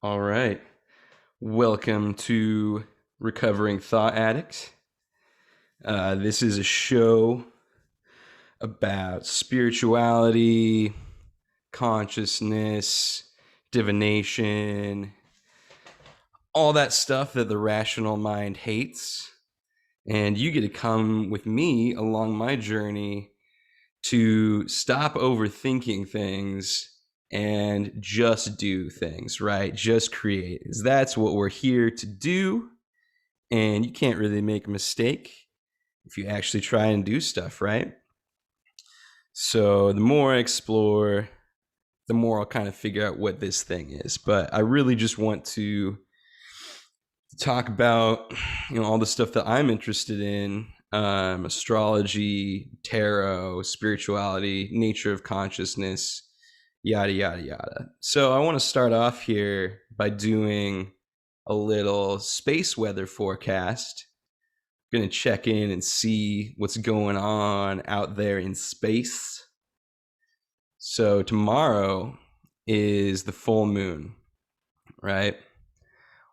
All right. Welcome to Recovering Thought Addict. This is a show about spirituality, consciousness, divination, all that stuff that the rational mind hates. And you get to come with me along my journey to stop overthinking things and just do things, right? Just create. That's what we're here to do. And you can't really make a mistake if you actually try and do stuff, right? So the more I explore, the more I'll kind of figure out what this thing is. But I really just want to talk about, all the stuff that I'm interested in, astrology, tarot, spirituality, nature of consciousness, yada, yada, yada. So I want to start off here by doing a little space weather forecast. I'm going to check in and see what's going on out there in space. So tomorrow is the full moon, right?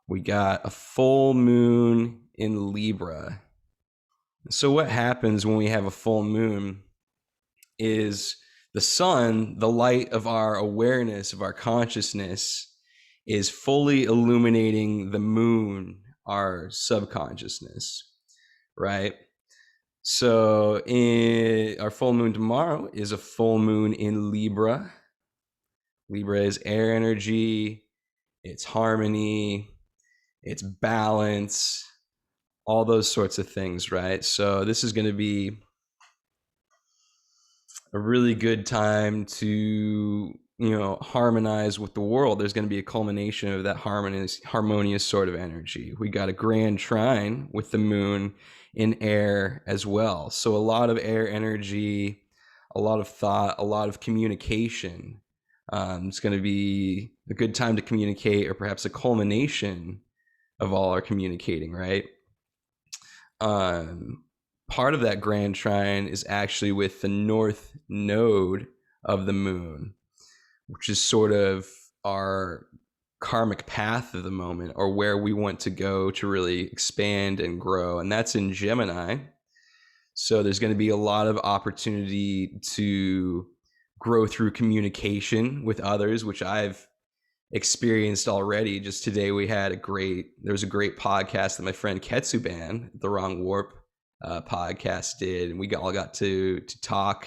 We got a full moon in Libra. So what happens when we have a full moon is the sun, the light of our awareness, of our consciousness, is fully illuminating the moon, our subconsciousness, right? So our full moon tomorrow is a full moon in Libra. Libra is air energy, it's harmony, it's balance, all those sorts of things, right? So this is going to be a really good time to, harmonize with the world. There's going to be a culmination of that harmonious sort of energy. We got a grand trine with the moon in air as well. So a lot of air energy, a lot of thought, a lot of communication. It's going to be a good time to communicate, or perhaps a culmination of all our communicating, right? Part of that grand trine is actually with the north node of the moon, which is sort of our karmic path of the moment, or where we want to go to really expand and grow. And that's in Gemini. So there's going to be a lot of opportunity to grow through communication with others, which I've experienced already. Just today there was a great podcast that my friend Ketsuban, The Wrong Warp podcast, did, and we all got to talk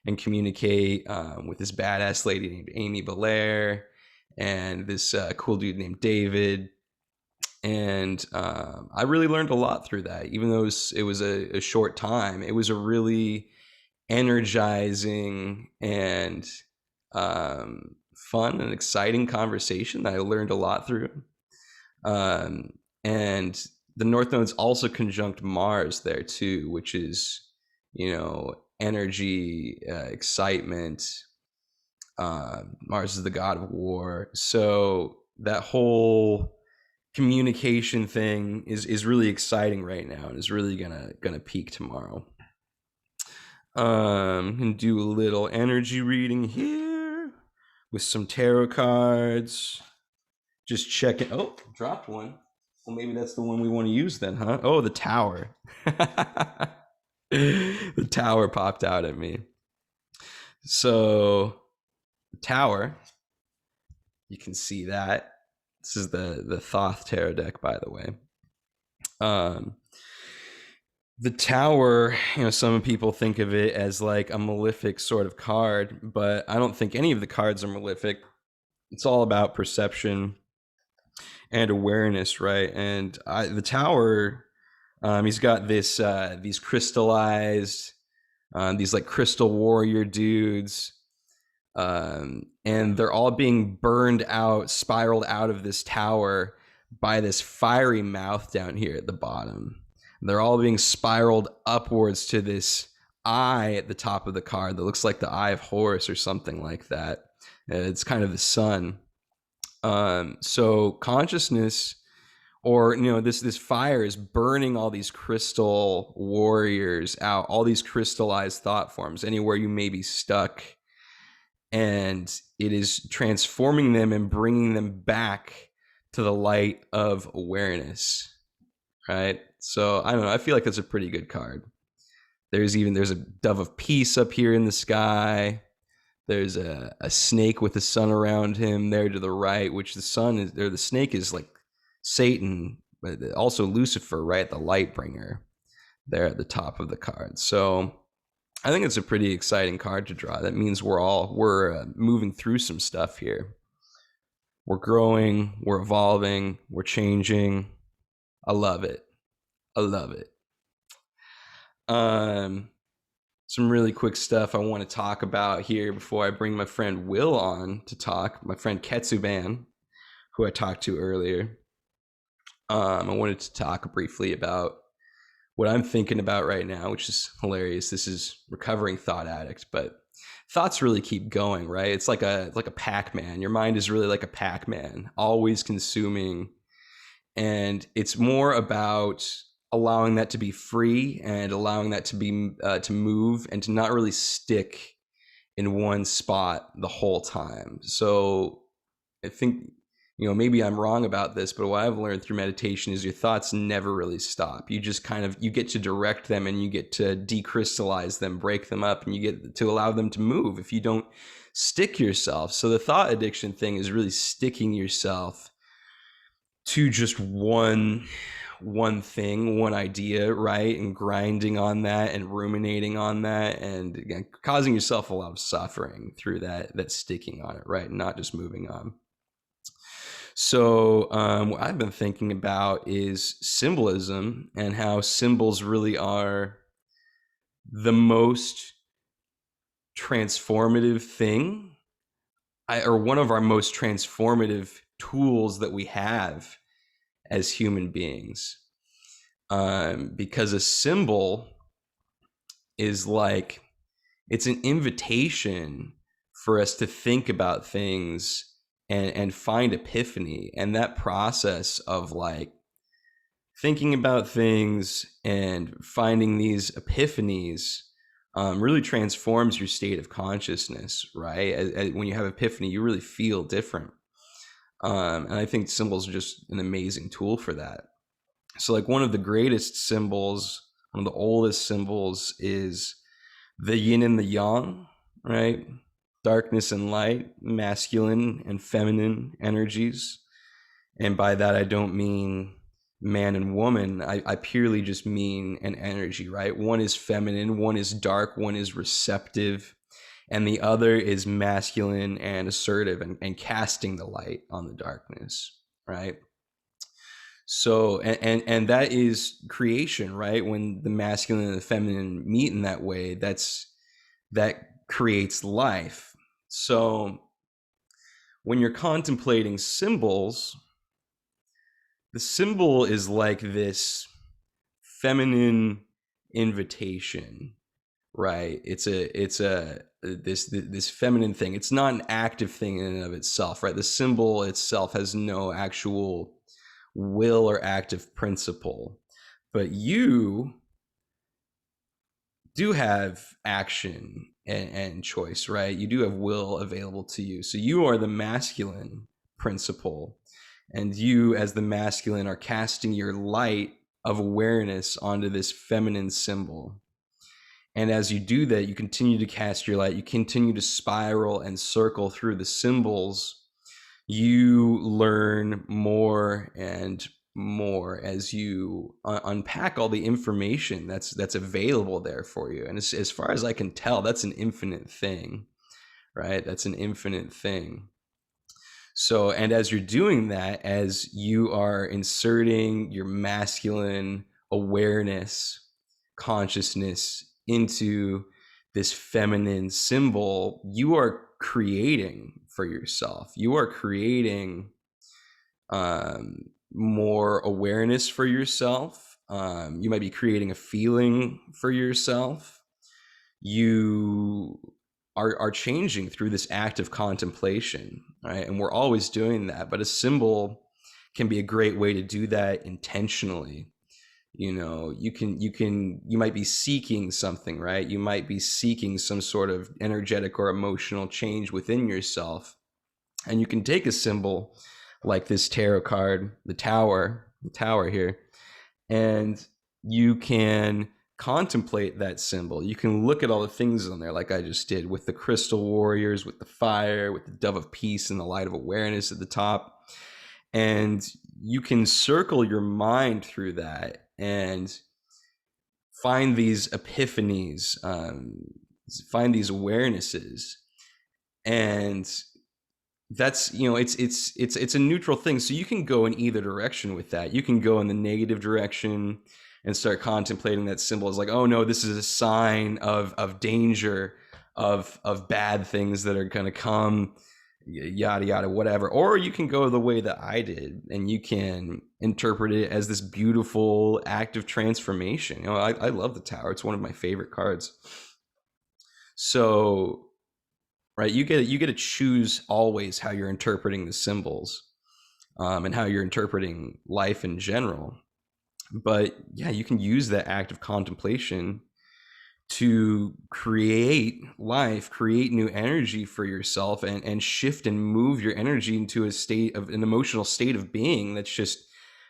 and communicate with this badass lady named Amy Belair and this cool dude named David. And I really learned a lot through that. Even though it was a short time, it was a really energizing and fun and exciting conversation that I learned a lot through. And the North Node's also conjunct Mars there too, which is, energy, excitement. Mars is the god of war. So that whole communication thing is really exciting right now, and is really gonna peak tomorrow. I'm gonna do a little energy reading here with some tarot cards. Just check it. Oh, dropped one. Well, maybe that's the one we want to use then, huh? Oh, the tower. The tower popped out at me. So, the tower, you can see that. This is the Thoth tarot deck, by the way. The tower, some people think of it as like a malefic sort of card, but I don't think any of the cards are malefic. It's all about perception and awareness, right? And the tower, he's got these crystallized, these like crystal warrior dudes, and they're all being burned out, spiraled out of this tower by this fiery mouth down here at the bottom. They're all being spiraled upwards to this eye at the top of the card that looks like the Eye of Horus or something like that. It's kind of the sun. So consciousness, or this fire is burning all these crystal warriors out, all these crystallized thought forms, anywhere you may be stuck, and it is transforming them and bringing them back to the light of awareness, right? So I don't know. I feel like it's a pretty good card. There's a dove of peace up here in the sky. There's a snake with the sun around him there to the right, which the snake is like Satan, but also Lucifer, right? The light bringer there at the top of the card. So I think it's a pretty exciting card to draw. That means we're moving through some stuff here. We're growing, we're evolving, we're changing. I love it. I love it. Some really quick stuff I want to talk about here before I bring my friend Will on to talk. My friend Ketsuban, who I talked to earlier. I wanted to talk briefly about what I'm thinking about right now, which is hilarious. This is recovering thought addict, but thoughts really keep going, right? It's like a Pac-Man. Your mind is really like a Pac-Man, always consuming. And it's more about allowing that to be free and allowing that to be to move and to not really stick in one spot the whole time. So I think, maybe I'm wrong about this, but what I've learned through meditation is your thoughts never really stop. You just you get to direct them and you get to decrystallize them, break them up, and you get to allow them to move if you don't stick yourself. So the thought addiction thing is really sticking yourself to just one thing, one idea, right? And grinding on that and ruminating on that, and again, causing yourself a lot of suffering through that sticking on it, right? Not just moving on. So what I've been thinking about is symbolism and how symbols really are the most transformative thing, or one of our most transformative tools that we have as human beings. Because a symbol is like, it's an invitation for us to think about things and find epiphany. And that process of like thinking about things and finding these epiphanies really transforms your state of consciousness, right? When you have epiphany, you really feel different. And I think symbols are just an amazing tool for that. So like one of the greatest symbols, one of the oldest symbols is the yin and the yang, right? Darkness and light, masculine and feminine energies. And by that, I don't mean man and woman. I purely just mean an energy, right? One is feminine, one is dark, one is receptive, and the other is masculine and assertive and casting the light on the darkness, right? So, and that is creation, right? When the masculine and the feminine meet in that way, that creates life. So when you're contemplating symbols, the symbol is like this feminine invitation, right? It's this feminine thing. It's not an active thing in and of itself, right? The symbol itself has no actual will or active principle, but you do have action and choice, right? You do have will available to you. So you are the masculine principle, and you as the masculine are casting your light of awareness onto this feminine symbol. And as you do that, you continue to cast your light, you continue to spiral and circle through the symbols. You learn more and more as you unpack all the information that's available there for you. And as far as I can tell, that's an infinite thing, right? That's an infinite thing. So, and as you're doing that, as you are inserting your masculine awareness, consciousness into this feminine symbol, you are creating for yourself. You are creating more awareness for yourself. You might be creating a feeling for yourself. You are changing through this act of contemplation, right? And we're always doing that, but a symbol can be a great way to do that intentionally. You might be seeking something, right? You might be seeking some sort of energetic or emotional change within yourself. And you can take a symbol like this tarot card, the tower here, and you can contemplate that symbol. You can look at all the things on there, like I just did with the crystal warriors, with the fire, with the dove of peace and the light of awareness at the top. And you can circle your mind through that and find these epiphanies, find these awarenesses. And that's, you know, it's a neutral thing. So you can go in either direction with that. You can go in the negative direction and start contemplating that symbol as like, oh no, this is a sign of danger, of bad things that are going to come, yada yada, whatever. Or you can go the way that I did, and you can interpret it as this beautiful act of transformation. You know, I love the tower. It's one of my favorite cards. So right, you get to choose always how you're interpreting the symbols, and how you're interpreting life in general. But yeah, you can use that act of contemplation to create life, create new energy for yourself, and shift and move your energy into a state of an emotional state of being that's just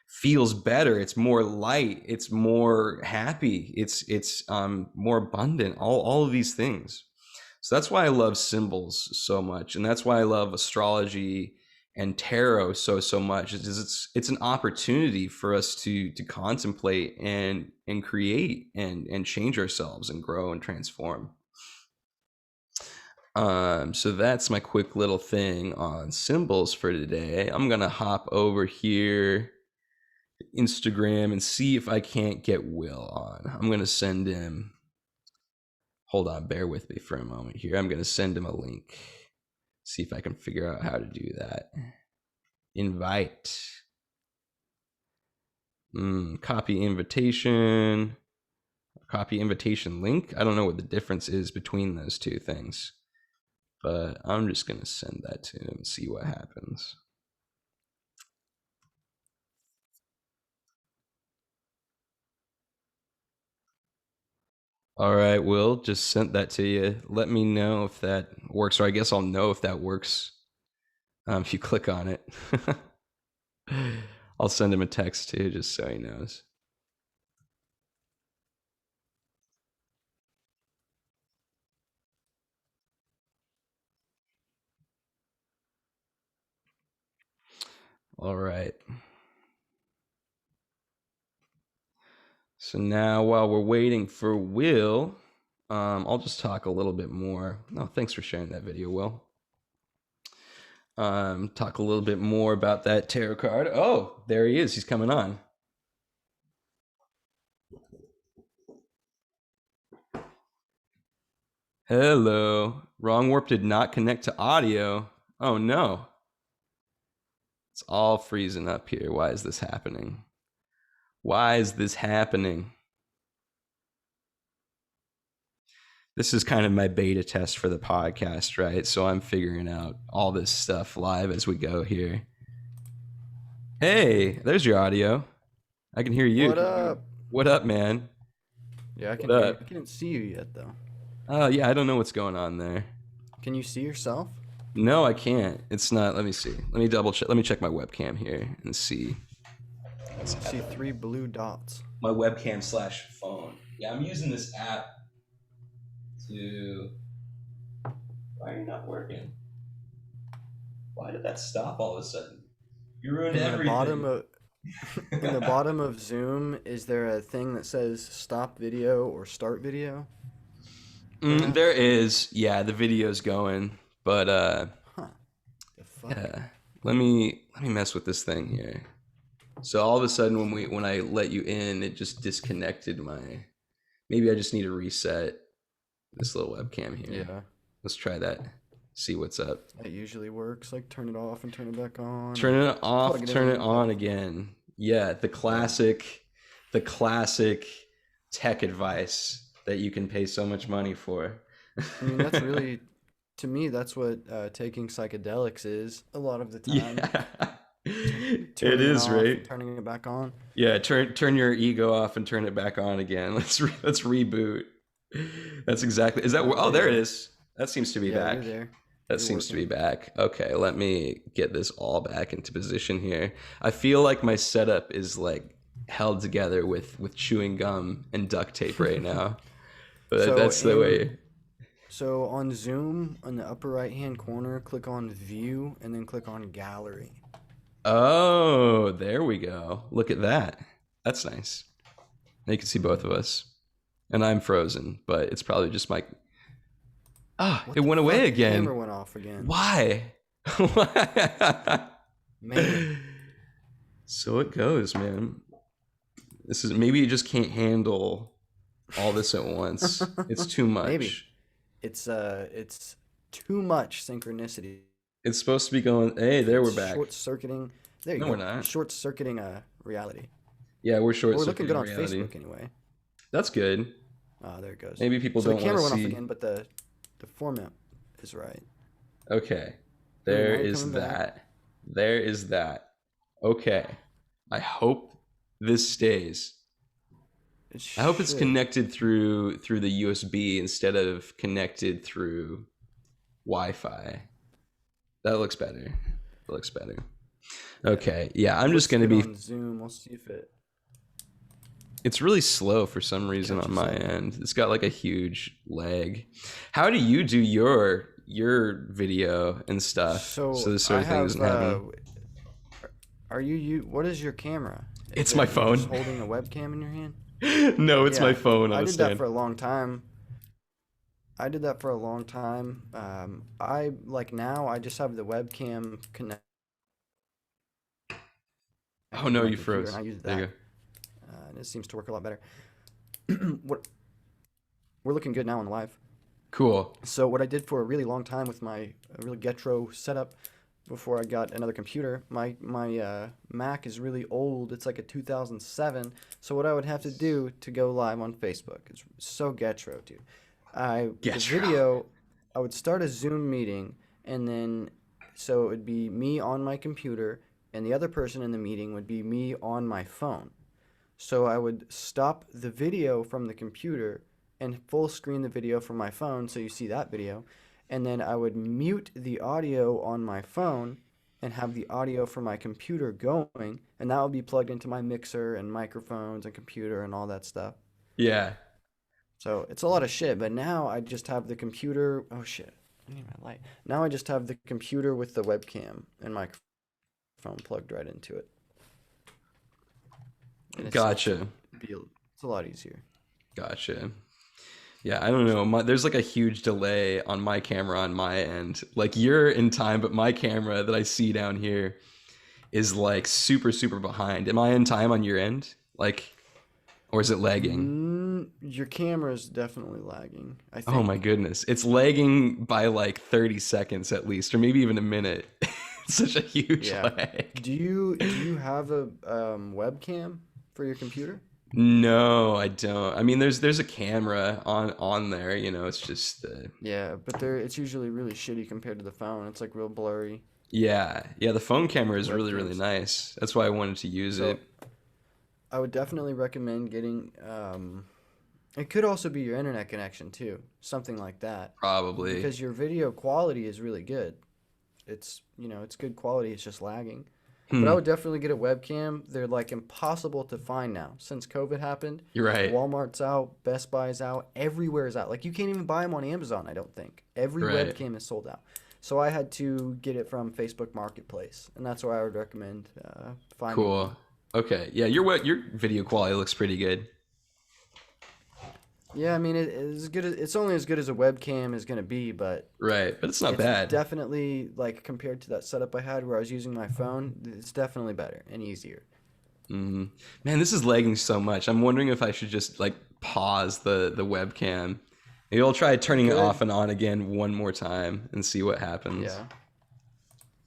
feels better. It's more light, it's more happy, it's more abundant, all of these things. So that's why I love symbols so much, and that's why I love astrology and tarot so much. It's an opportunity for us to contemplate and create and change ourselves and grow and transform. So that's my quick little thing on symbols for today. I'm gonna hop over here to Instagram and see if I can't get Will on. I'm gonna send him. Hold on, bear with me for a moment here. I'm gonna send him a link. See if I can figure out how to do that. Invite. Copy invitation. Copy invitation link. I don't know what the difference is between those two things, but I'm just going to send that to him and see what happens. All right, Will, just sent that to you. Let me know if that works, or I guess I'll know if that works if you click on it. I'll send him a text too, just so he knows. All right. So now while we're waiting for Will, I'll just talk a little bit more. Oh, thanks for sharing that video, Will. Talk a little bit more about that tarot card. Oh, there he is. He's coming on. Hello. Wrong warp did not connect to audio. Oh no. It's all freezing up here. Why is this happening? Why is this happening? This is kind of my beta test for the podcast, right? So I'm figuring out all this stuff live as we go here. Hey, there's your audio. I can hear you. What up? What up, man? Yeah, I can hear you. I can't see you yet, though. Oh, yeah, I don't know what's going on there. Can you see yourself? No, I can't. It's not. Let me see. Let me double check. Let me check my webcam here and see. I see 3 blue dots. My webcam / phone. Yeah, I'm using this app to. Why are you not working? Why did that stop all of a sudden? You ruined everything. In the bottom of Zoom, is there a thing that says stop video or start video? There is. Yeah, the video's going, but The fuck? yeah. Let me mess with this thing here. So all of a sudden, when I let you in, it just disconnected my. Maybe I just need to reset this little webcam here. Yeah. Let's try that. See what's up. That usually works. Like turn it off and turn it back on. Turn it off. Turn it on again. Yeah, the classic tech advice that you can pay so much money for. I mean, that's really, to me, that's what taking psychedelics is a lot of the time. Yeah. It is, right? Turning it back on. Yeah, turn your ego off and turn it back on again. Let's reboot. That's exactly. Is that? Oh, there it is. That seems to be back. You're there. That You're seems to be working. back. Okay, let me get this all back into position here. I feel like my setup is like held together with chewing gum and duct tape right now. But So that's the in way. so on Zoom, in the upper right hand corner, click on View and then click on Gallery. Oh, there we go. Look at that. That's nice. Now you can see both of us. And I'm frozen, but it's probably just my. Ah, it What the went away fuck? Your again. camera went off again. Why? Why? Man, So it goes, man. This is maybe you just can't handle all this at once. It's too maybe much. it's too much synchronicity. It's supposed to be going. Hey, there It's we're back. short circuiting. There you No, we're go. not. Short circuiting reality. Yeah, we're Well, short we're looking good circuiting on reality. Facebook anyway. That's good. There it goes. Maybe people So the don't want to camera went off see. again, but the format is right. Okay, There, there now you're is coming back. that. There is that. Okay, I hope this stays. It I hope it's should. connected through the USB instead of connected through Wi-Fi. That looks better. That looks better. Yeah. Okay, yeah, I'm It just looks gonna good be. on Zoom. We'll see if it It's really slow for some reason on catches my up. end. It's got like a huge lag. How do you do your video and stuff so So this sort I of thing have. doesn't happen? Are you? What is your camera? Is It's my it you just phone. holding a webcam in your hand? No, it's my Yeah, phone on I a did that stand. for a long time. I did that for a long time. I like now. I just have the webcam connected Oh to no, my you computer, and froze. I use There you that, go. and it seems to work a lot better. What we're looking good now on live. Cool. So what I did for a really long time with my really Getro setup before I got another computer, my Mac is really old. It's like a 2007. So what I would have to do to go live on Facebook is so Getro, dude. The Get your. video, I would start a Zoom meeting, and then so it would be me on my computer, and the other person in the meeting would be me on my phone. So I would stop the video from the computer and full screen the video from my phone so you see that video. And then I would mute the audio on my phone and have the audio from my computer going. And that would be plugged into my mixer and microphones and computer and all that stuff. Yeah. So it's a lot of shit. But now I just have the computer. Oh shit. I need my light. Now I just have the computer with the webcam and microphone plugged right into it. And it seems to Gotcha. be, it's a lot easier. Gotcha. Yeah, I don't know. There's like a huge delay on my camera on my end. Like you're in time, but my camera that I see down here is like super, super behind. Am I in time on your end? Like, or is it lagging? Your camera is definitely lagging, I Oh my think. goodness. It's lagging by like 30 seconds at least, or maybe even a minute. It's such a huge Yeah. lag. Do you have a webcam for your computer? No, I don't. I mean, there's a camera on there, it's just Yeah, but it's usually really shitty compared to the phone. It's like real blurry. yeah. Yeah, the phone camera The is really, really webcams. nice. That's why I wanted to use So it. I would definitely recommend getting. It could also be your internet connection too, something like that, Probably. because your video quality is really good. It's good quality. It's just lagging. But I Hmm. would definitely get a webcam. They're like impossible to find now. Since COVID happened, You're right. Walmart's out, Best Buy's out, everywhere is out. Like you can't even buy them on Amazon, I don't think. Every Right. webcam is sold out. So I had to get it from Facebook Marketplace, and that's where I would recommend finding one. Cool. Okay. Yeah, your video quality looks pretty good. Yeah, I mean it's only as good as a webcam is gonna be, but Right, but it's not it's bad. definitely like compared to that setup I had where I was using my phone, it's definitely better and easier. Man, this is lagging so much. I'm wondering if I should just like pause the webcam. Maybe I'll try You turning it off could, and on again one more time and see what happens. yeah.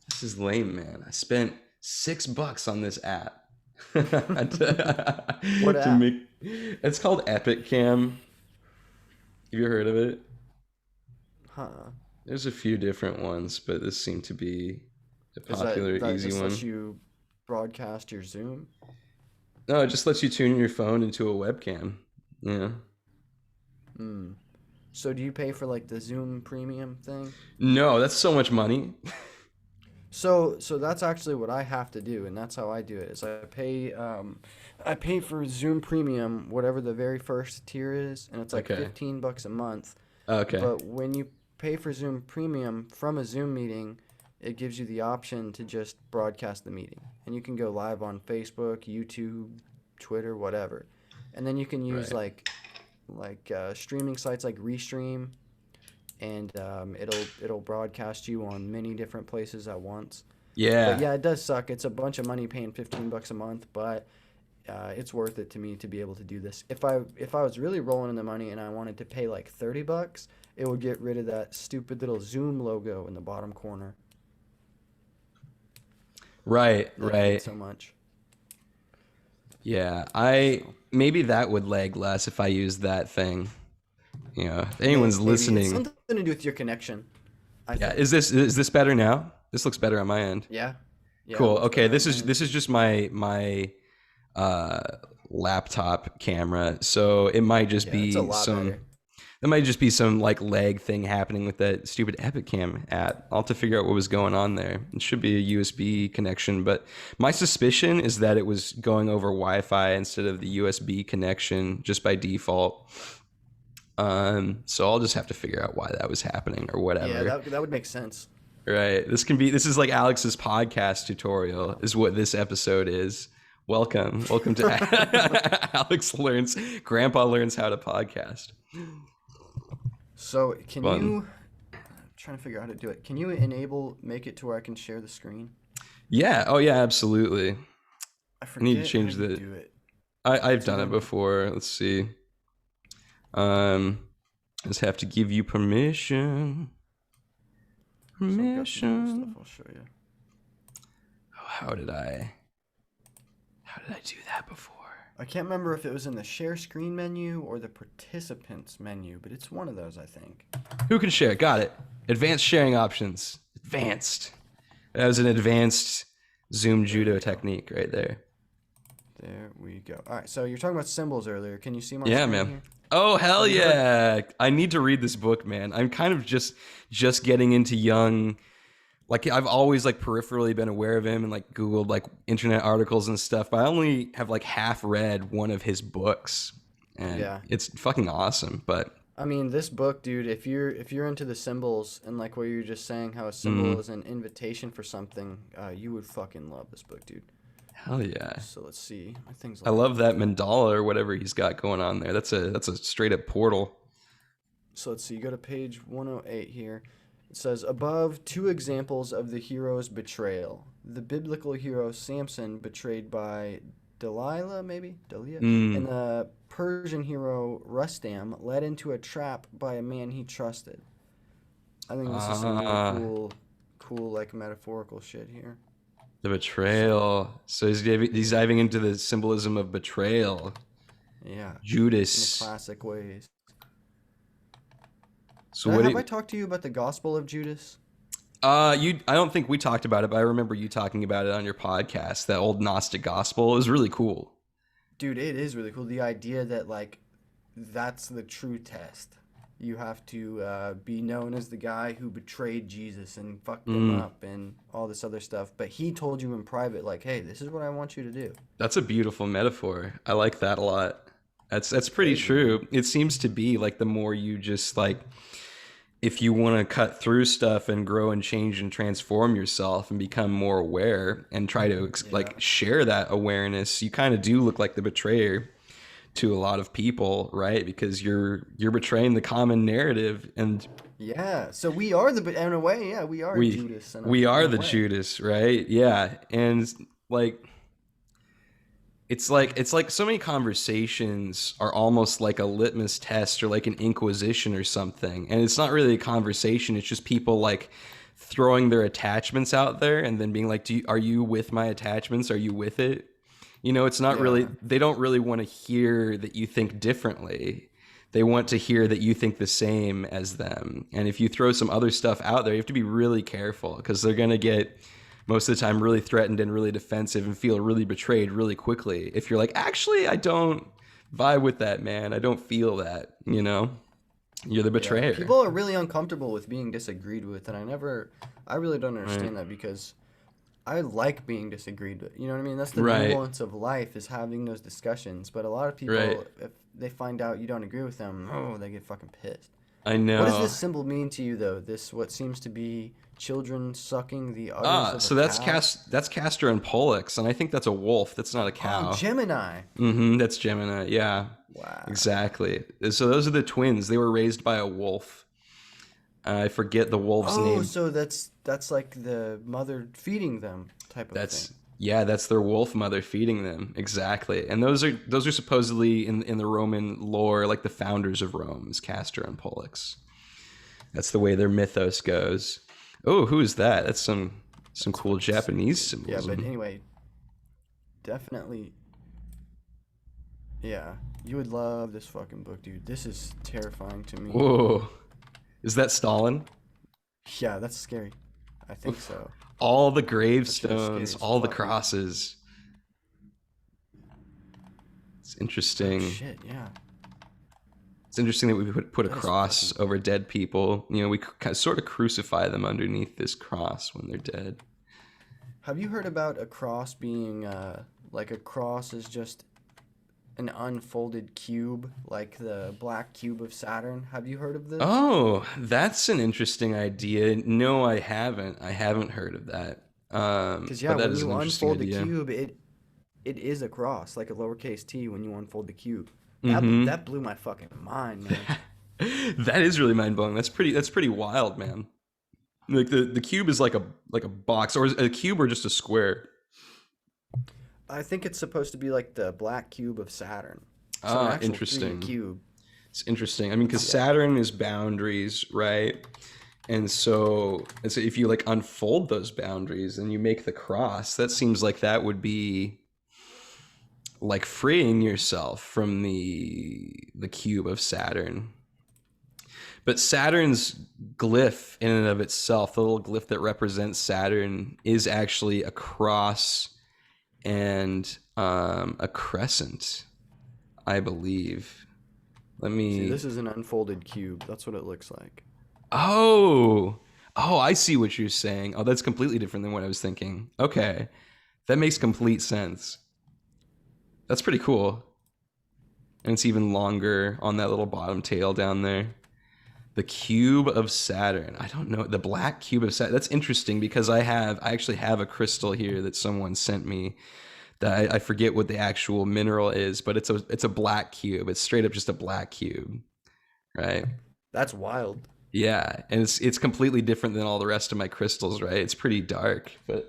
This is lame, man. I spent $6 on this app to, What to app? make. It's called Epic Cam. Have you heard of it? Huh? There's a few different ones, but this seemed to be a Is popular, that easy just lets one. you broadcast your Zoom? No, it just lets you tune your phone into a webcam. Yeah. Hmm. So do you pay for like the Zoom premium thing? No, that's so much money. So that's actually what I have to do, and that's how I do it. Is I pay for Zoom Premium, whatever the very first tier is, and it's like Okay. $15 a month. Okay. But when you pay for Zoom Premium from a Zoom meeting, it gives you the option to just broadcast the meeting, and you can go live on Facebook, YouTube, Twitter, whatever, and then you can use Right. like streaming sites like Restream, and it'll broadcast you on many different places at once. But Yeah. yeah, it does suck. It's a bunch of money paying $15 a month, but it's worth it to me to be able to do this. If I was really rolling in the money and I wanted to pay like $30, it would get rid of that stupid little Zoom logo in the bottom corner Right. that I hate Right. so much. Yeah. I So maybe that would lag less if I used that thing. If anyone's maybe it's listening. something to do with your connection, I Yeah. think. Is this better now? This looks better on my end. Yeah, yeah, it Cool. looks Okay. better on This my is end. this is just my uh laptop camera. So it might just Yeah, it's a be lot some better. There might just be some like lag thing happening with that stupid Epic Cam app. I'll have to figure out what was going on there. It should be a USB connection, but my suspicion is that it was going over Wi-Fi instead of the USB connection just by default. So I'll just have to figure out why that was happening or Yeah, whatever. that would make sense. Right. This is like Alex's podcast tutorial is what this episode is. Welcome to Grandpa learns how to podcast. So can Fun. you? I'm trying to figure out how to do it. Can you make it to where I can share the screen? Yeah. Oh yeah, absolutely. I I need to forget how change you the. do it. I've It's done either it on. before. Let's see. I just have to give you permission. So I've got some cool stuff. Permission. I'll show you. Oh, how did I do that before? I can't remember if it was in the share screen menu or the participants menu, but it's one of those, I think. Who can share? Got it. Advanced sharing options. Advanced. That was an advanced Zoom There judo we go. technique right there. There we go. All right, so you're talking about symbols earlier. Can you see my Yeah, screen man. here? Oh hell So you go to. yeah! I need to read this book, man. I'm kind of just getting into Young. Like I've always like peripherally been aware of him and like Googled like internet articles and stuff, but I only have like half read one of his books, and Yeah. it's fucking awesome. But I mean, this book, dude, if you're into the symbols and like what you're just saying, how a symbol mm, is an invitation for something, you would fucking love this book, dude. hell yeah, So let's see. My thing's I love lagging. that mandala or whatever he's got going on there. That's a straight up portal. So let's see. You go to page 108 here. It says above two examples of the hero's betrayal. The biblical hero Samson betrayed by Delilah, maybe Delilah, and Mm. the Persian hero Rustam led into a trap by a man he trusted. I think this is some really Ah, cool like metaphorical shit here. the So betrayal. So he's diving into the symbolism of betrayal. yeah, in the Judas. classic ways. So what? Have I talked to you about the Gospel of Judas? I don't think we talked about it, but I remember you talking about it on your podcast. That old Gnostic gospel is really cool. Dude, it is really cool. The idea that like that's the true test. You have to be known as the guy who betrayed Jesus and fucked him Mm, up and all this other stuff. But he told you in private, like, hey, this is what I want you to do. that's a beautiful metaphor. I like that a lot. That's It's pretty crazy, man. true. It seems to be like the more you just like if you want to cut through stuff and grow and change and transform yourself and become more aware and try to Yeah. like share that awareness, you kind of do look like the betrayer to a lot of people, right? Because you're betraying the common narrative, and Yeah. So we are in a way, yeah, we are we Judas we in are a the way. Judas, right? Yeah, and like it's like so many conversations are almost like a litmus test or like an inquisition or something, and it's not really a conversation. It's just people like throwing their attachments out there and then being like, are you with my attachments? Are you with it? It's not really, Yeah. they don't really want to hear that you think differently. They want to hear that you think the same as them. And if you throw some other stuff out there, you have to be really careful because they're going to get most of the time really threatened and really defensive and feel really betrayed really quickly. If you're like, actually, I don't vibe with that, man. I don't feel that. You're the Yeah, betrayer. people are really uncomfortable with being disagreed with, and I really don't Right. understand that because I like being disagreed with. You know what I mean? That's the Right. nuance of life is having those discussions. But a lot of Right. people, if they find out you don't agree with them, oh, they get fucking pissed. I What does know. this symbol mean to you, though? This what seems to be children sucking the udders of a So that's cow? That's Castor and Pollux, and I think that's a wolf. That's not a Oh, cow. Gemini. That's Gemini. Yeah, Wow. exactly. So those are the twins. They were raised by a wolf. I forget the wolf's Oh, name. so that's like the mother feeding them type of thing. That's Yeah, that's their wolf mother feeding them. Exactly. And those are supposedly in the Roman lore like the founders of Rome, is Castor and Pollux. That's the way their mythos goes. Oh, who is that? That's some That's cool fucking sick, Japanese dude. Yeah, but symbolism. anyway, definitely, yeah. You would love this fucking book, dude. This is terrifying to me. Whoa. Is that Stalin? Yeah, that's scary. I think so. All the That shit is scary gravestones, as all the fuck, dude. crosses. It's Oh interesting. shit, yeah. It's interesting that we put a That is cross fucking. over dead people. We kind of sort of crucify them underneath this cross when they're dead. Have you heard about a cross being like a cross is just an unfolded cube, like the black cube of Saturn? Have you heard of this? Oh, that's an interesting idea. No, I haven't. I haven't heard of that. Because yeah, But that when is you an interesting unfold the idea. cube, it is a cross, like a lowercase t when you unfold the cube. Mm-hmm. That blew my fucking mind, man. That is really mind blowing. That's pretty wild, man. Like the cube is like a box, or is it a cube or just a square? I think it's supposed to be like the black cube of Saturn. So an Ah, actual 3D interesting. cube. It's interesting. I mean, because Yeah. Saturn is boundaries, right? And so if you like unfold those boundaries and you make the cross, that seems like that would be like freeing yourself from the cube of Saturn. But Saturn's glyph in and of itself, the little glyph that represents Saturn, is actually a cross and a crescent, I believe. Let See, me. this is an unfolded cube. That's what it looks like. Oh, oh, I see what you're saying. Oh, that's completely different than what I was thinking. Okay, that makes complete sense. That's pretty cool, and it's even longer on that little bottom tail down there. The cube of Saturn. I don't know. The black cube of Saturn. That's interesting because I actually have a crystal here that someone sent me that I forget what the actual mineral is, but it's a black cube. It's straight up just a black cube, right? That's wild. Yeah, and it's completely different than all the rest of my crystals, right? It's pretty dark, but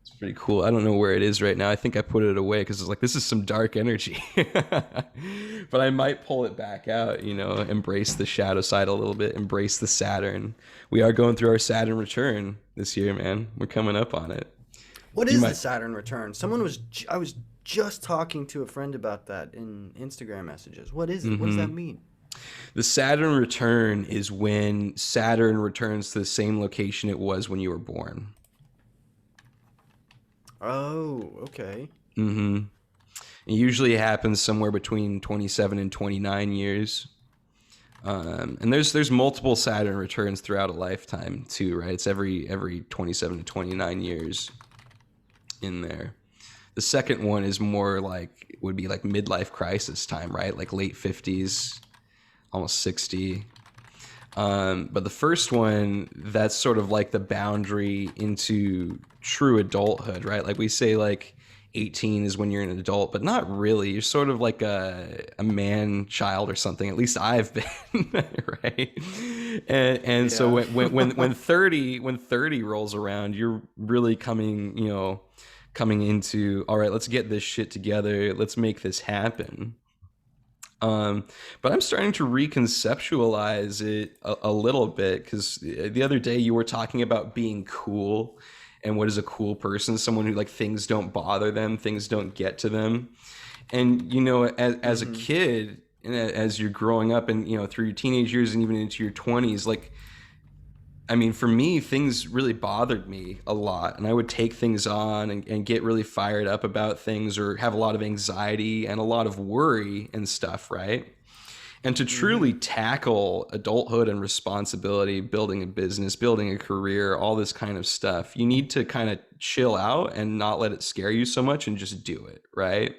it's pretty cool. I don't know where it is right now. I think I put it away because it's like this is some dark energy. But I might pull it back out, embrace the shadow side a little bit, embrace the Saturn. We are going through our Saturn return this year, man. We're coming up on it. What You is the might. Saturn return? I was just talking to a friend about that in Instagram messages. What is it? What does that hmm mean? The Saturn return is when Saturn returns to the same location it was when you were born. Oh, okay. hmm It usually happens somewhere between 27 and 29 years. And there's multiple Saturn returns throughout a lifetime too, right? It's every 27 to 29 years in there. The second one is more like would be like midlife crisis time, right? Like late 50s, almost 60. But the first one, that's sort of like the boundary into true adulthood, right? Like we say, like 18 is when you're an adult, but not really. You're sort of like a man child or something. At least I've been, right? And so Yeah. when 30 rolls around, you're really coming into, all right, let's get this shit together. Let's make this happen. Um, but I'm starting to reconceptualize it a little bit because the other day you were talking about being cool and what is a cool person? Someone who like things don't bother them, things don't get to them. And as a hmm kid, and as you're growing up, and through your teenage years and even into your 20s, like I mean, for me, things really bothered me a lot, and I would take things on and get really fired up about things or have a lot of anxiety and a lot of worry and stuff, right? And to truly Mm-hmm. tackle adulthood and responsibility, building a business, building a career, all this kind of stuff, you need to kind of chill out and not let it scare you so much and just do it, right?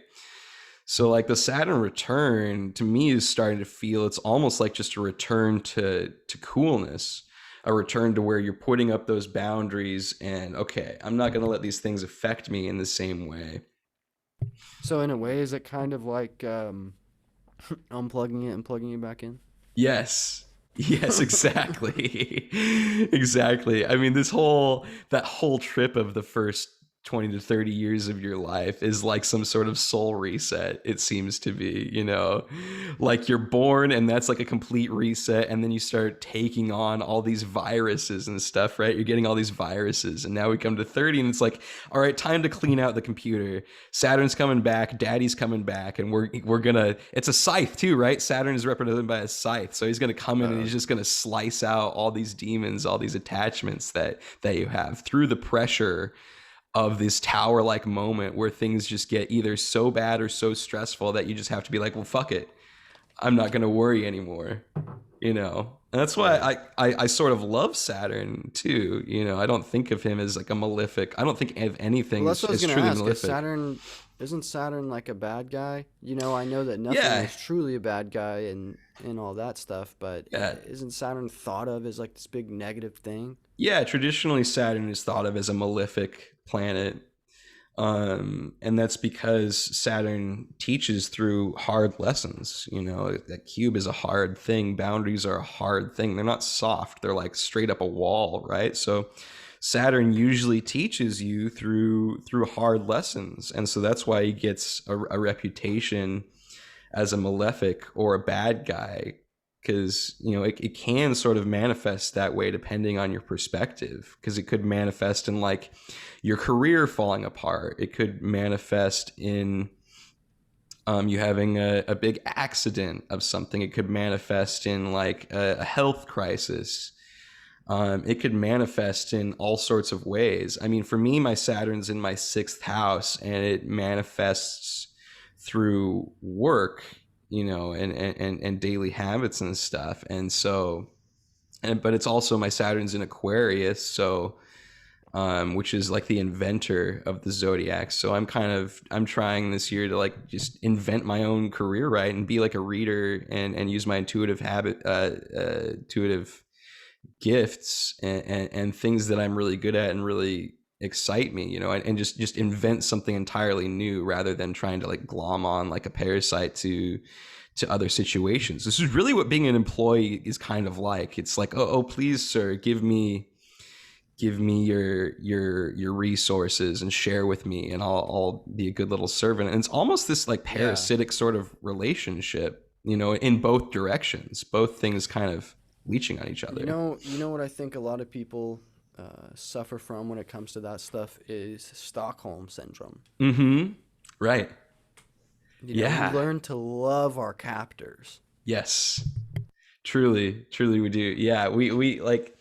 So like the Saturn return to me is starting to feel it's almost like just a return to coolness, a return to where you're putting up those boundaries and okay, I'm not going to let these things affect me in the same way. So in a way, is it kind of like unplugging it and plugging it back in? Yes. Yes, exactly. Exactly. I mean, that whole trip of the first 20 to 30 years of your life is like some sort of soul reset, it seems to be, like you're born and that's like a complete reset, and then you start taking on all these viruses and stuff, right? You're getting all these viruses, and now we come to 30 and it's like, all right, time to clean out the computer. Saturn's coming back, Daddy's coming back, and we're gonna. It's a scythe too, right? Saturn is represented by a scythe, so he's gonna come in and Uh, he's just gonna slice out all these demons, all these attachments that you have through the pressure of this tower-like moment where things just get either so bad or so stressful that you just have to be like, well, fuck it, I'm not gonna worry anymore. And that's why yeah. I sort of love Saturn too. I don't think of him as like a malefic. I don't think of Well, anything that's what I was as gonna truly ask. malefic. Isn't Saturn like a bad guy? I know that nothing Yeah, is truly a bad guy and all that stuff, but yeah, isn't Saturn thought of as like this big negative thing? yeah. Traditionally, Saturn is thought of as a malefic planet, and that's because Saturn teaches through hard lessons. That cube is a hard thing. Boundaries are a hard thing. They're not soft. They're like straight up a wall, right? So Saturn usually teaches you through hard lessons, and so that's why he gets a reputation as a malefic or a bad guy, because it can sort of manifest that way depending on your perspective, because it could manifest in like your career falling apart. It could manifest in you having a big accident of something. It could manifest in like a health crisis. It could manifest in all sorts of ways. I mean, for me, my Saturn's in my sixth house, and it manifests through work, and daily habits and stuff. And so, but it's also my Saturn's in Aquarius, so which is like the inventor of the zodiac. So I'm trying this year to like just invent my own career, right, and be like a reader and use my intuitive gifts and things that I'm really good at and really excite me, and just invent something entirely new rather than trying to like glom on like a parasite to other situations. This is really what being an employee is kind of like. It's like, oh please, sir, give me your resources and share with me, and I'll be a good little servant. And it's almost this like Yeah. parasitic sort of relationship, in both directions, both things kind of leeching on each other. You know what I think a lot of people suffer from when it comes to that stuff is Stockholm Syndrome. Mm-hmm. Right. We Yeah. learn to love our captors. Yes. Truly, truly we do. Yeah, we like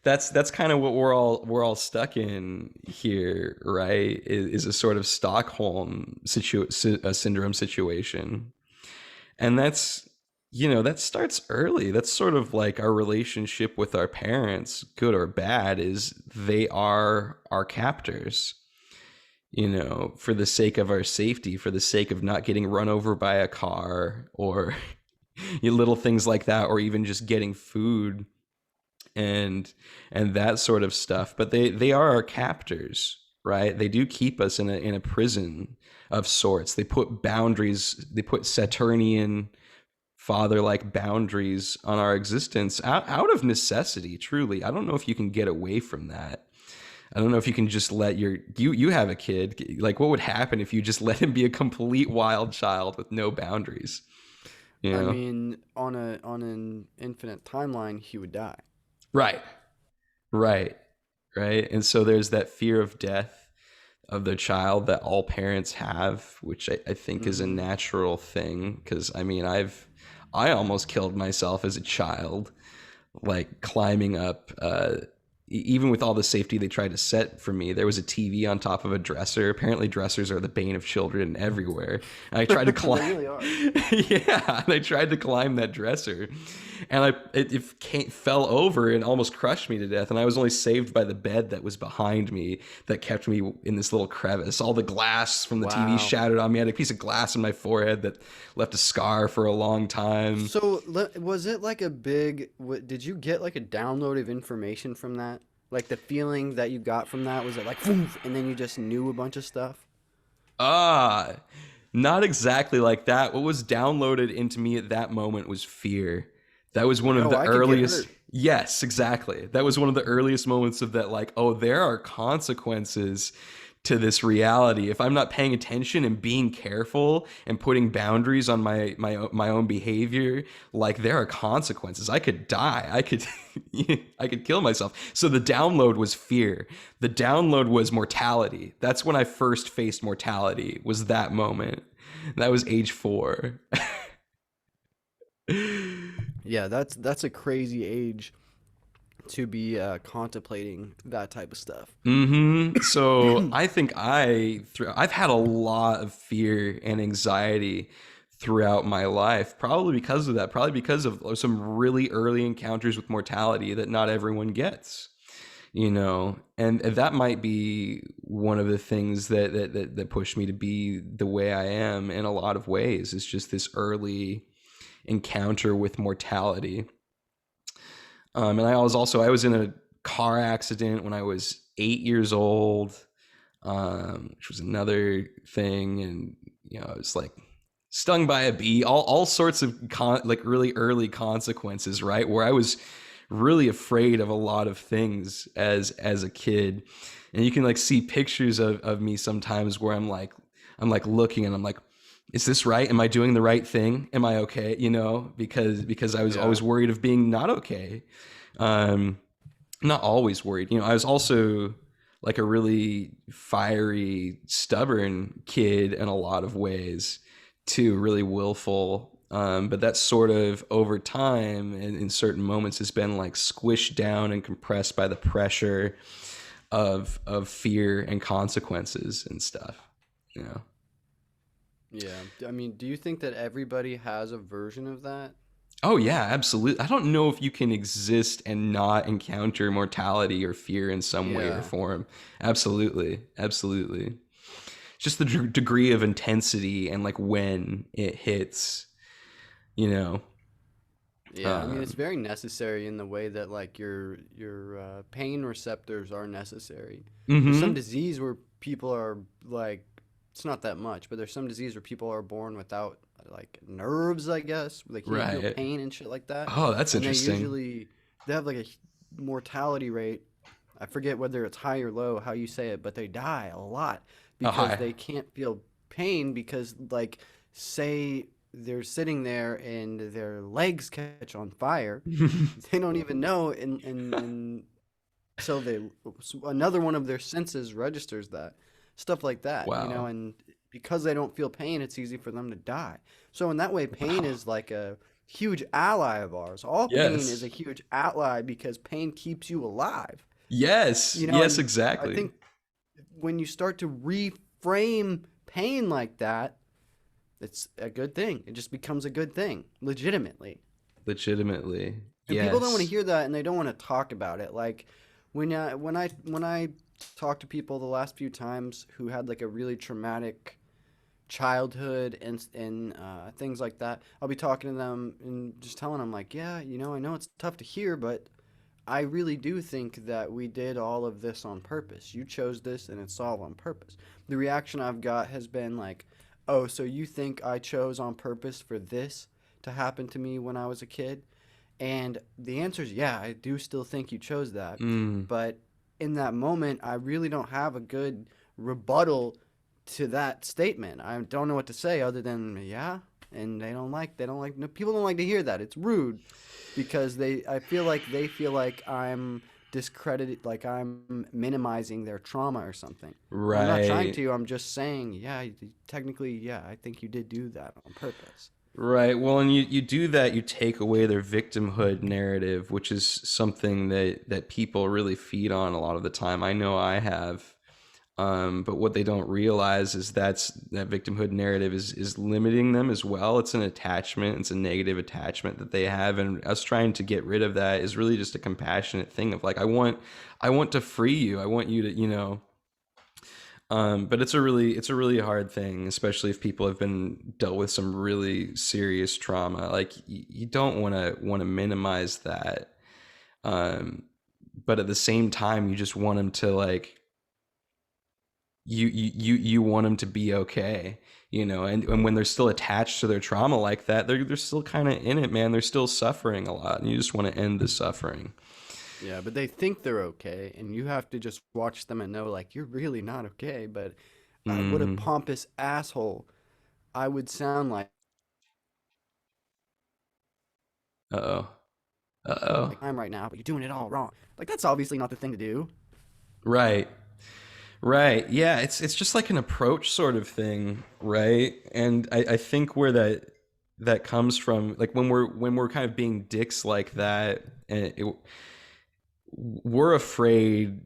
that's kind of what we're all stuck in here, right? Is a sort of syndrome situation. And that starts early. That's sort of like our relationship with our parents, good or bad, is they are our captors, for the sake of our safety, for the sake of not getting run over by a car, or little things like that, or even just getting food and that sort of stuff. But they are our captors, right? They do keep us in a prison of sorts. They put boundaries, they put Saturnian father like boundaries on our existence out of necessity. Truly, I don't know if you can get away from that. I don't know if you can just let you have a kid. Like, what would happen if you just let him be a complete wild child with no boundaries? You I know? mean, on an infinite timeline, he would die. Right. Right. Right. And so there's that fear of death of the child that all parents have, which I think is a Mm-hmm. natural thing. Cause I mean, I almost killed myself as a child, like climbing up even with all the safety they tried to set for me, there was a TV on top of a dresser. Apparently, dressers are the bane of children everywhere. And I tried to They climb. really are. Yeah, and I tried to climb that dresser, and fell over and almost crushed me to death. And I was only saved by the bed that was behind me that kept me in this little crevice. All the glass from the TV Wow. shattered on me. I had a piece of glass in my forehead that left a scar for a long time. So was it like a big? Did you get like a download of information from that? Like the feeling that you got from that, was it like, "Poof," and then you just knew a bunch of stuff? Ah, not exactly like that. What was downloaded into me at that moment was fear. That was one Like, of oh, the I could get earliest. hurt. Yes, exactly. That was one of the earliest moments of that, like, oh, there are consequences to this reality. If I'm not paying attention and being careful and putting boundaries on my own behavior, like there are consequences. I could die. I could I could kill myself. So the download was fear. The download was mortality. That's when I first faced mortality. Was that moment. That was age 4. Yeah, that's a crazy age to be contemplating that type of stuff. So I think I've had a lot of fear and anxiety throughout my life, probably because of that, probably because of some really early encounters with mortality that not everyone gets, and that might be one of the things that pushed me to be the way I am in a lot of ways. Is just this early encounter with mortality. And I was in a car accident when I was 8 years old, which was another thing. And, I was like stung by a bee, all sorts of like really early consequences, right? Where I was really afraid of a lot of things as a kid. And you can like see pictures of me sometimes where I'm like looking and I'm like, is this right? Am I doing the right thing? Am I okay? Because I was Yeah. always worried of being not okay. Um, Not always worried. I was also like a really fiery, stubborn kid in a lot of ways, too, really willful. But that sort of over time and in certain moments has been like squished down and compressed by the pressure of fear and consequences and stuff. You know. Yeah. I mean, do you think that everybody has a version of that? Oh yeah, absolutely. I don't know if you can exist and not encounter mortality or fear in some way or Yeah. form. Absolutely. Absolutely. Just the degree of intensity and like when it hits, you know. Yeah, I mean it's Um, very necessary in the way that like your pain receptors are necessary. There's some mhm. disease where people are like, it's not that much, but there's some disease where people are born without like nerves, I guess. They can't feel Right. pain and shit like that, Oh, that's and interesting. they have like a mortality rate. I forget whether it's high or low, how you say it, but they die a lot Oh, because hi. they can't feel pain because like say they're sitting there and their legs catch on fire, they don't even know and so they another one of their senses registers that stuff like that, Wow. and because they don't feel pain, it's easy for them to die. So in that way, pain Wow. is like a huge ally of ours. All pain is Yes. a huge ally because pain keeps you alive. Yes. Yes, And I exactly. think when you start to reframe pain like that, it's a good thing. It just becomes a good thing, legitimately. Legitimately. And people don't want to Yes. hear that, and they don't want to talk about it. Like when I talk to people the last few times who had like a really traumatic childhood and things like that, I'll be talking to them and just telling them like, yeah, I know it's tough to hear, but I really do think that we did all of this on purpose. You chose this, and it's all on purpose. The reaction I've got has been like, oh, so you think I chose on purpose for this to happen to me when I was a kid? And the answer is yeah, I do still think you chose that. Mm. But in that moment, I really don't have a good rebuttal to that statement. I don't know what to say other than yeah. And they don't like, no, people don't like to hear that. It's rude because I feel like they feel like I'm discredited, like I'm minimizing their trauma or something. I'm not trying Right. to. I'm just saying, yeah, technically, yeah, I think you did do that on purpose. Right. Well, and you do that, you take away their victimhood narrative, which is something that people really feed on a lot of the time. I know I have. But what they don't realize is that victimhood narrative is limiting them as well. It's an attachment. It's a negative attachment that they have, and us trying to get rid of that is really just a compassionate thing of like, I want to free you. I want you to, but it's a really hard thing, especially if people have been dealt with some really serious trauma. Like you don't want to minimize that, um, but at the same time, you just want them to like you want them to be okay, and when they're still attached to their trauma like that, they're still kind of in it, man. They're still suffering a lot, and you just want to end the suffering. Yeah, but they think they're okay, and you have to just watch them and know, like, you're really not okay. But what a Mm. pompous asshole I would sound Uh-oh. Uh-oh. like I'm right now, but you're doing it all wrong. Like, that's obviously not the thing to do. Right. Right. Yeah, it's just like an approach sort of thing, right? And I think where that comes from, like when we're kind of being dicks like that, and we're afraid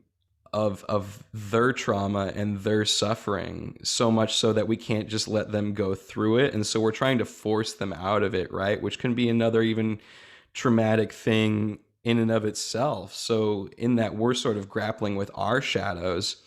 of their trauma and their suffering so much so that we can't just let them go through it, and so we're trying to force them out of it, right? Which can be another even traumatic thing in and of itself. So in that, we're sort of grappling with our shadows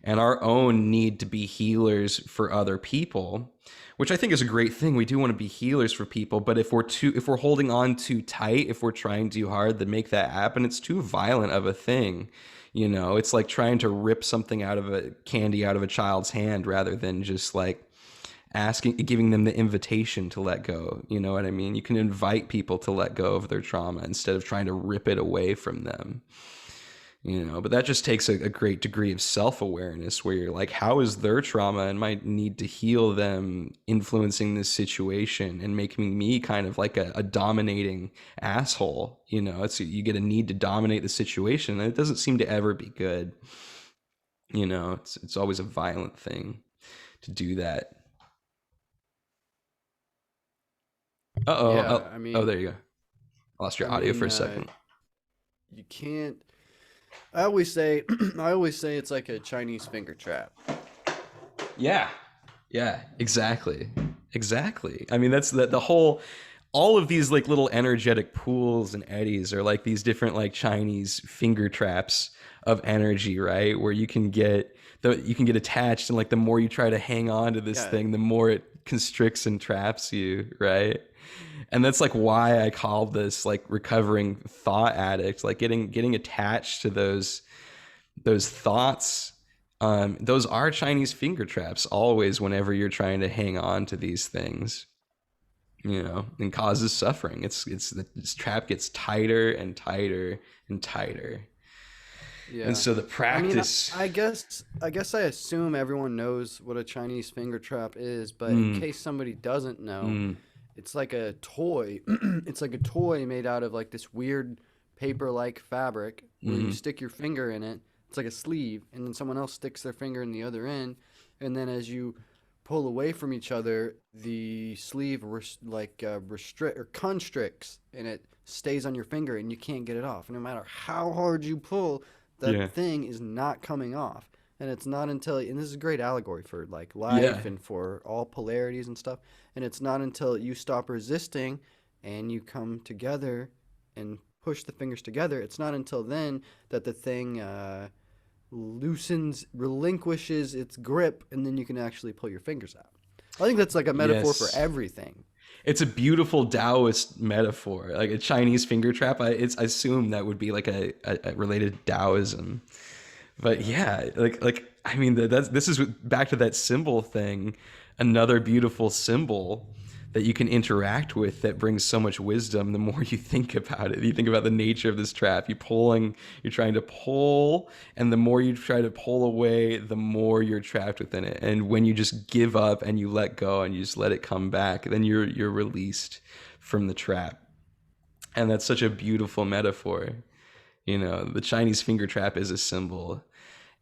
and our own need to be healers for other people, which I think is a great thing. We do want to be healers for people, but if we're holding on too tight, if we're trying too hard to make that happen, it's too violent of a thing. It's like trying to rip something out of a candy out of a child's hand rather than just like giving them the invitation to let go. You know what I mean? You can invite people to let go of their trauma instead of trying to rip it away from them. But that just takes a great degree of self-awareness where you're like, how is their trauma and my need to heal them influencing this situation and making me kind of like a dominating asshole? It's, you get a need to dominate the situation, and it doesn't seem to ever be good. It's always a violent thing to do that. Uh-oh. Yeah, Oh, oh, there you go. I lost your I audio for mean, a second. you can't. I always say, I always say it's like a Chinese finger trap. Yeah. Yeah, exactly. Exactly. I mean, that's the whole, all of these like little energetic pools and eddies are like these different like Chinese finger traps of energy, right? Where you can get attached, and like the more you try to hang on to this Yeah, thing, the more it constricts and traps you, right? And that's like why I call this like recovering thought addict, like getting attached to those thoughts. Those are Chinese finger traps always whenever you're trying to hang on to these things, and causes suffering. This trap gets tighter and tighter and tighter. And yeah. so the I mean, practice. I guess I assume everyone knows what a Chinese finger trap is, but in Mm, case somebody doesn't know, mm, it's like a toy. It's like a toy made out of like this weird paper-like fabric where you mm, stick your finger in it. It's like a sleeve, and then someone else sticks their finger in the other end, and then as you pull away from each other, the sleeve restrict or constricts, and it stays on your finger, and you can't get it off. No matter how hard you pull, that yeah. thing is not coming off. And it's not until, and this is a great allegory for like Yeah. life and for all polarities and stuff. And it's not until you stop resisting and you come together and push the fingers together, it's not until then that the thing loosens, relinquishes its grip, and then you can actually pull your fingers out. I think that's like a metaphor for Yes. everything. It's a beautiful Taoist metaphor, like a Chinese finger trap. I assume that would be like a related Taoism. But Yeah. yeah, like I mean, this is back to that symbol thing. Another beautiful symbol that you can interact with that brings so much wisdom. The more you think about it, you think about the nature of this trap. You're trying to pull, and the more you try to pull away, the more you're trapped within it. And when you just give up and you let go and you just let it come back, then you're released from the trap. And that's such a beautiful metaphor. The Chinese finger trap is a symbol,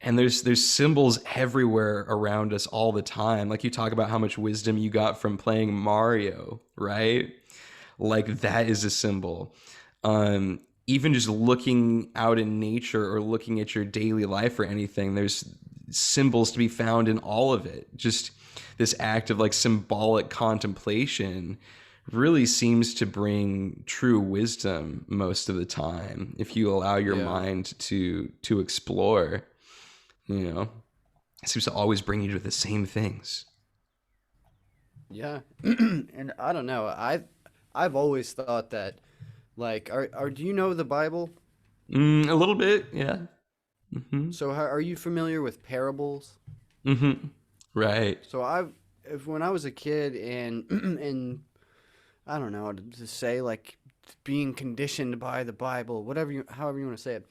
And there's symbols everywhere around us all the time. Like you talk about how much wisdom you got from playing Mario, right? Like that is a symbol. Even just looking out in nature or looking at your daily life or anything, there's symbols to be found in all of it. Just this act of like symbolic contemplation really seems to bring true wisdom most of the time if you allow your Yeah. mind to explore, you know. It seems to always bring you to the same things. Yeah. And I don't know. I've always thought that, like, are do you know the Bible? A little bit, yeah. Hmm. So are you familiar with parables? Hmm. Right. So if when I was a kid and and I don't know how to say, like, being conditioned by the Bible, however you want to say it,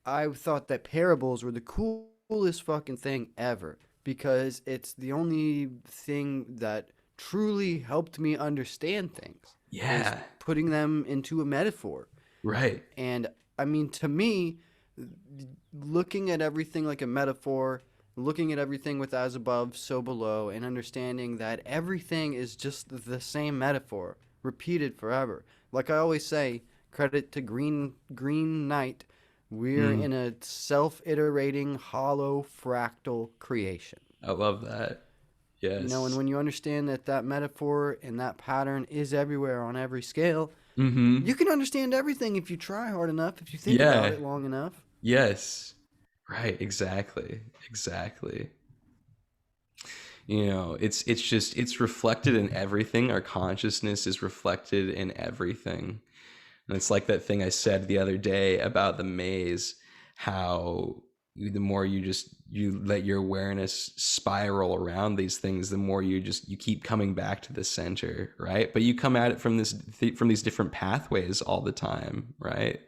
I thought that parables were the coolest fucking thing ever because it's the only thing that truly helped me understand things is Yeah. putting them into a metaphor. Right. And I mean, to me, looking at everything like a metaphor, looking at everything with as above, so below, and understanding that everything is just the same metaphor, repeated forever. Like I always say, credit to Green Knight, we're Mm, in a self-iterating, hollow, fractal creation. I love that. And Yes. when you understand that that metaphor and that pattern is everywhere on every scale, Mm-hmm. you can understand everything if you try hard enough, if you think about Yeah. it long enough. Yes. Right. Exactly. Exactly. You know, it's just it's reflected in everything. Our consciousness is reflected in everything. And it's like that thing I said the other day about the maze, how the more you let your awareness spiral around these things, the more you keep coming back to the center, right? But you come at it from from these different pathways all the time, right?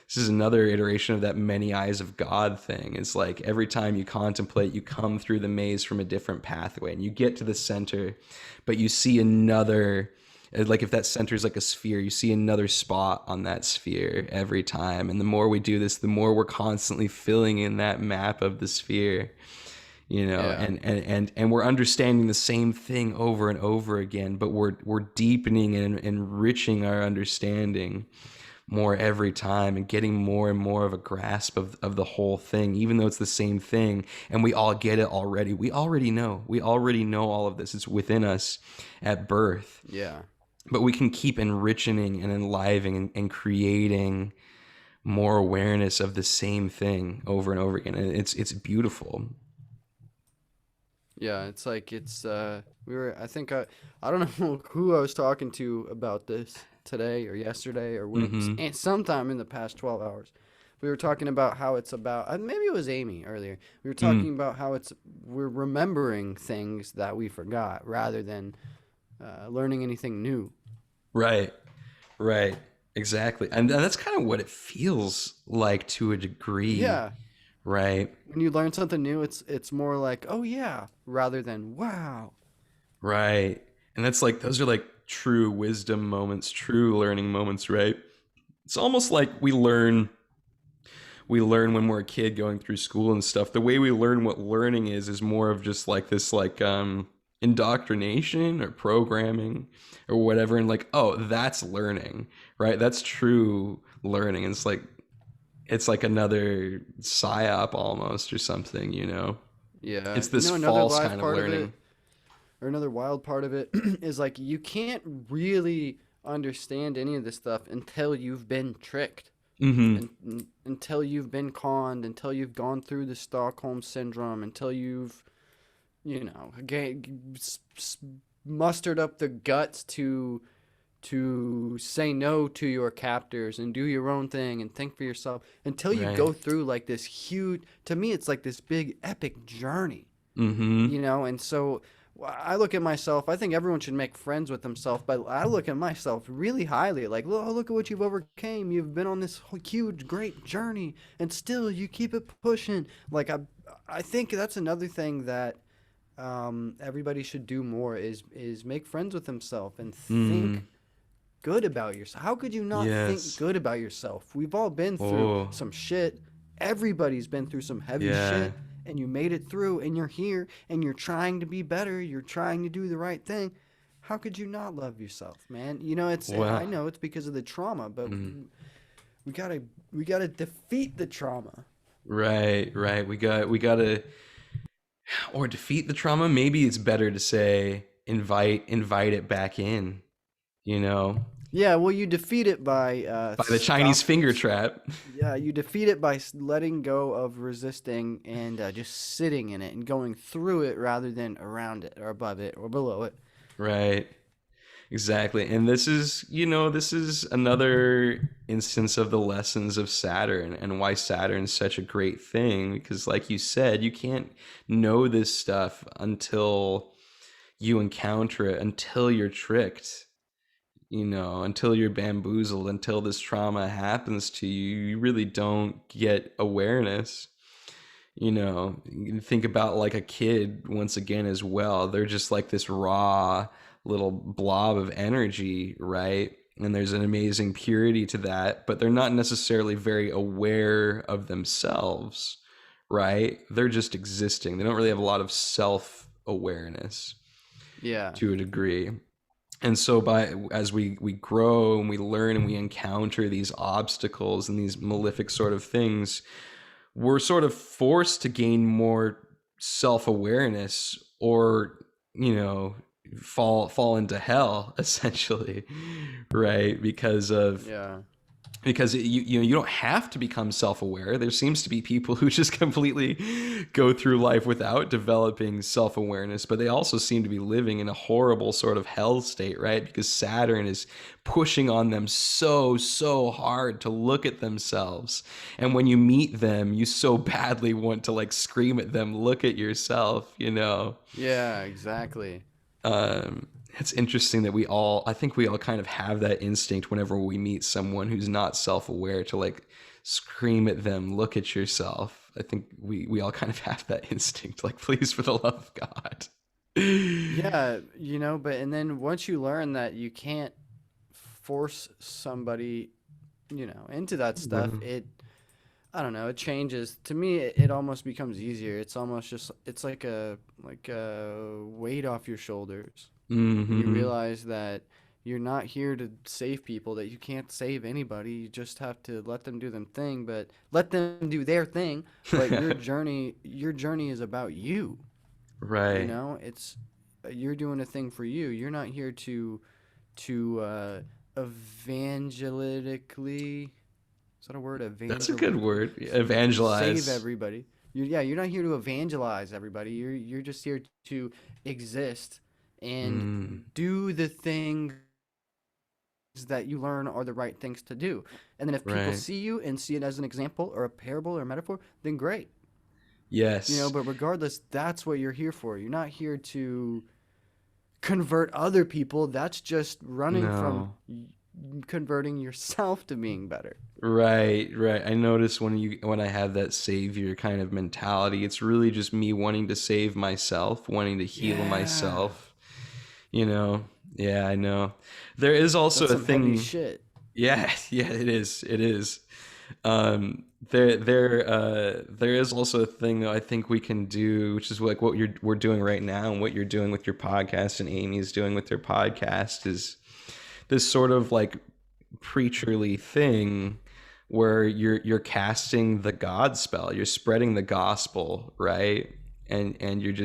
This is another iteration of that many eyes of God thing. It's like every time you contemplate, you come through the maze from a different pathway and you get to the center, but you see another, like if that center is like a sphere, you see another spot on that sphere every time. And the more we do this, the more we're constantly filling in that map of the sphere, you know, Yeah. and we're understanding the same thing over and over again, but we're deepening and enriching our understanding more every time and getting more and more of a grasp of the whole thing, even though it's the same thing and we all get it already. We already know all of this. It's within us at birth, Yeah. but we can keep enriching and enlivening and creating more awareness of the same thing over and over again. And it's beautiful. Yeah, it's like we were I don't know who I was talking to about this today or yesterday or Mm-hmm. and sometime in the past 12 hours. We were talking about how it's about maybe it was Amy earlier. We were Mm. talking about how we're remembering things that we forgot rather than learning anything new. Right. Right. Exactly. And that's kind of what it feels like to a degree, Yeah, right? when you learn something new, it's more like, "Oh yeah," rather than "Wow." Right. And that's like, those are like true wisdom moments, true learning moments, right? It's almost like we learn when we're a kid going through school and stuff. The way we learn what learning is more of just like this, like, indoctrination or programming or whatever. And like, oh, that's learning, right? That's true learning. And it's like another psyop almost or something, you know? Yeah. It's You this know, another false live kind of part of learning. it or another wild part of it is like you can't really understand any of this stuff until you've been tricked Mm-hmm. and until you've been conned, until you've gone through the Stockholm Syndrome, until you've, you know, mustered up the guts to say no to your captors and do your own thing and think for yourself until you Right. go through like this huge, to me it's like this big epic journey, Mm-hmm. you know. And so I look at myself, I think everyone should make friends with themselves, but I look at myself really highly, like, look at what you've overcame. You've been on this huge great journey and still you keep it pushing. Like I think that's another thing that everybody should do more is make friends with themselves and Mm. think good about yourself. How could you not think Yes. good about yourself? We've all been through Oh, some shit. Everybody's been through some heavy yeah. shit. and you made it through and you're here and you're trying to be better, you're trying to do the right thing, how could you not love yourself, man? I Well, know it's because of the trauma, but mm, we got to we got to defeat the trauma. right. We gotta or defeat the trauma. Maybe it's better to say invite it back in. You know, Yeah, well, you defeat it by by the Chinese stop. finger trap. Yeah, you defeat it by letting go of resisting and just sitting in it and going through it rather than around it or above it or below it. Right. Exactly. And this is another instance of the lessons of Saturn and why Saturn's such a great thing. Because, like you said, you can't know this stuff until you encounter it, until you're tricked, until you're bamboozled, until this trauma happens to you. You really don't get awareness. You can think about like a kid once again as well. They're just like this raw little blob of energy, right? And there's an amazing purity to that, but they're not necessarily very aware of themselves, right? They're just existing. They don't really have a lot of self awareness Yeah. to a degree. And so as we grow and we learn and we encounter these obstacles and these malefic sort of things, we're sort of forced to gain more self-awareness, or fall into hell essentially, right? Yeah. Because you don't have to become self-aware. There seems to be people who just completely go through life without developing self-awareness, but they also seem to be living in a horrible sort of hell state, right? Because Saturn is pushing on them so hard to look at themselves, and when you meet them, you so badly want to like scream at them, look at yourself. Yeah, exactly. um, it's interesting that I think we all kind of have that instinct whenever we meet someone who's not self-aware to like scream at them, look at yourself. I think we all kind of have that instinct, like, please, for the love of God. Yeah, but and then once you learn that you can't force somebody, into that stuff, Mhm. I don't know, it changes. To me, it almost becomes easier. It's almost just it's like a weight off your shoulders. You Mhm. realize that you're not here to save people, that you can't save anybody. You just have to let them do let them do their thing, but your journey is about you. Right. It's you're doing a thing for you. You're not here to evangelically, is that a word? That's a good word. Save Evangelize. everybody. You're not here to evangelize everybody. You're just here to exist and Mm, do the things that you learn are the right things to do. And then if people right. see you and see it as an example or a parable or a metaphor, then great. Yes. But regardless, that's what you're here for. You're not here to convert other people. That's just running from No. converting yourself to being better. Right. I notice when I have that savior kind of mentality, it's really just me wanting to save myself, wanting to heal Yeah. myself. You know. Yeah, I know. There is also That's a some heavy thing. shit. Yeah, yeah, it is. It is. There is also a thing that I think we can do, which is like what we're doing right now, and what you're doing with your podcast, and Amy's doing with their podcast, is this sort of like preacherly thing where you're casting the God spell, you're spreading the gospel, right? And you're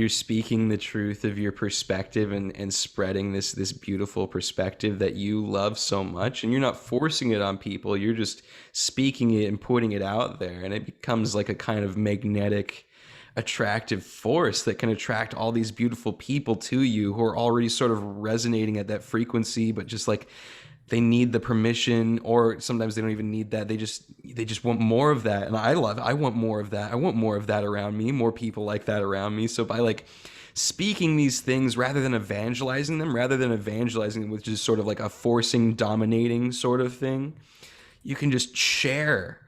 speaking the truth of your perspective, and spreading this beautiful perspective that you love so much, and you're not forcing it on people, you're just speaking it and putting it out there, and it becomes like a kind of magnetic attractive force that can attract all these beautiful people to you who are already sort of resonating at that frequency, but just like they need the permission, or sometimes they don't even need that. They just want more of that. And I want more of that. I want more of that around me, more people like that around me. So by like speaking these things rather than evangelizing them with just sort of like a forcing, dominating sort of thing, you can just share.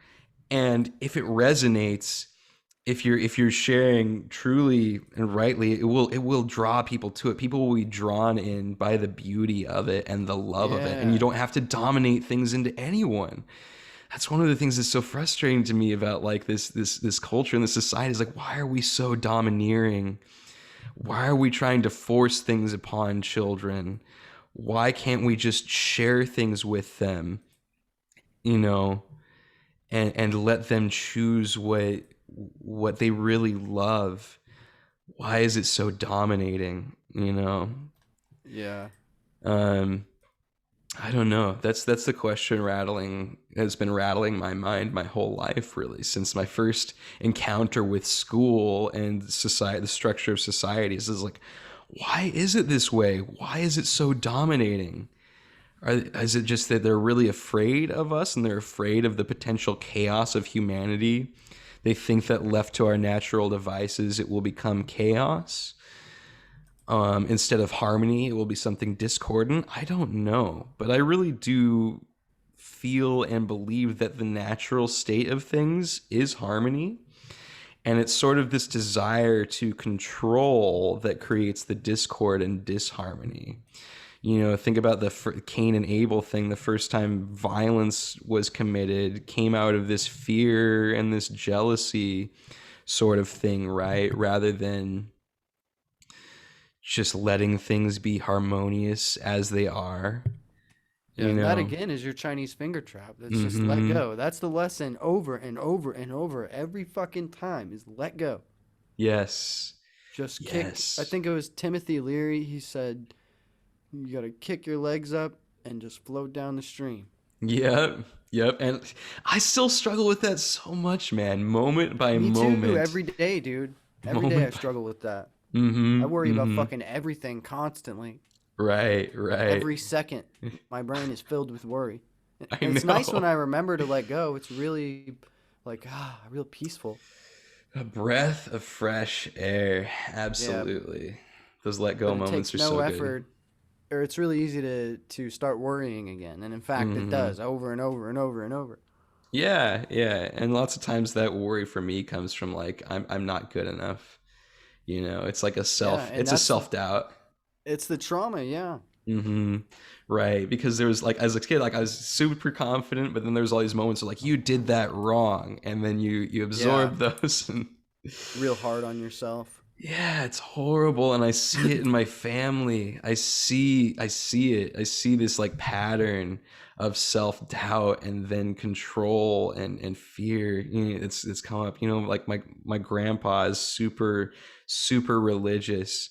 And if it resonates, if you're sharing truly and rightly, it will draw people to it. People will be drawn in by the beauty of it and the love of it, and you Yeah. don't have to dominate things into anyone. that's one of the things that's so frustrating to me about like this culture and this society is like, why are we so domineering? Why are we trying to force things upon children? Why can't we just share things with them, you know, and let them choose what they really love? Why is it so dominating, you know? Yeah. Um I don't know. That's the question rattling has been rattling my mind my whole life, really, since my first encounter with school and society, the structure of societies. Is like, why is it this way? Why is it so dominating? Is it just that they're really afraid of us and they're afraid of the potential chaos of humanity? They think that left to our natural devices, it will become chaos. Instead of harmony, it will be something discordant. I don't know, but I really do feel and believe that the natural state of things is harmony. And it's sort of this desire to control that creates the discord and disharmony. You know, think about the Cain and Abel thing. The first time violence was committed came out of this fear and this jealousy sort of thing, right? Rather than just letting things be harmonious as they are, Yeah, you and that know? again is your Chinese finger trap. That's just let Mm-hmm. go. That's the lesson over and over and over every fucking time is let go. Yes. Just kick. I Yes. think it was Timothy Leary. He said, you got to kick your legs up and just float down the stream. Yep. Yep. And I still struggle with that so much, man. Moment by Me too, moment. every day, dude. Every day I Moment by. struggle with that. I Mm-hmm. worry about Mm-hmm. fucking everything constantly. Right. Right. Every second, my brain is filled with worry. And I it's nice when know. I remember to let go. It's really like, real peaceful. A breath of fresh air. Yeah, Absolutely. Those let go but it moments takes are no so good. effort, or it's really easy to start worrying again. And in fact, it Mm-hmm. does over and over and over and over. Yeah, yeah. And lots of times that worry for me comes from like I'm not good enough. You know, it's like Yeah, and it's a self-doubt. it's the trauma. Yeah, Mm-hmm. Right. Because there was like as a kid, like I was super confident, but then there's all these moments of like you did that wrong, and then you yeah, absorb those and real hard on yourself. yeah, it's horrible. And I see it in my family. I see it. I see this like pattern of self-doubt and then control and fear. You know, it's come up, you know, like my grandpa is super religious,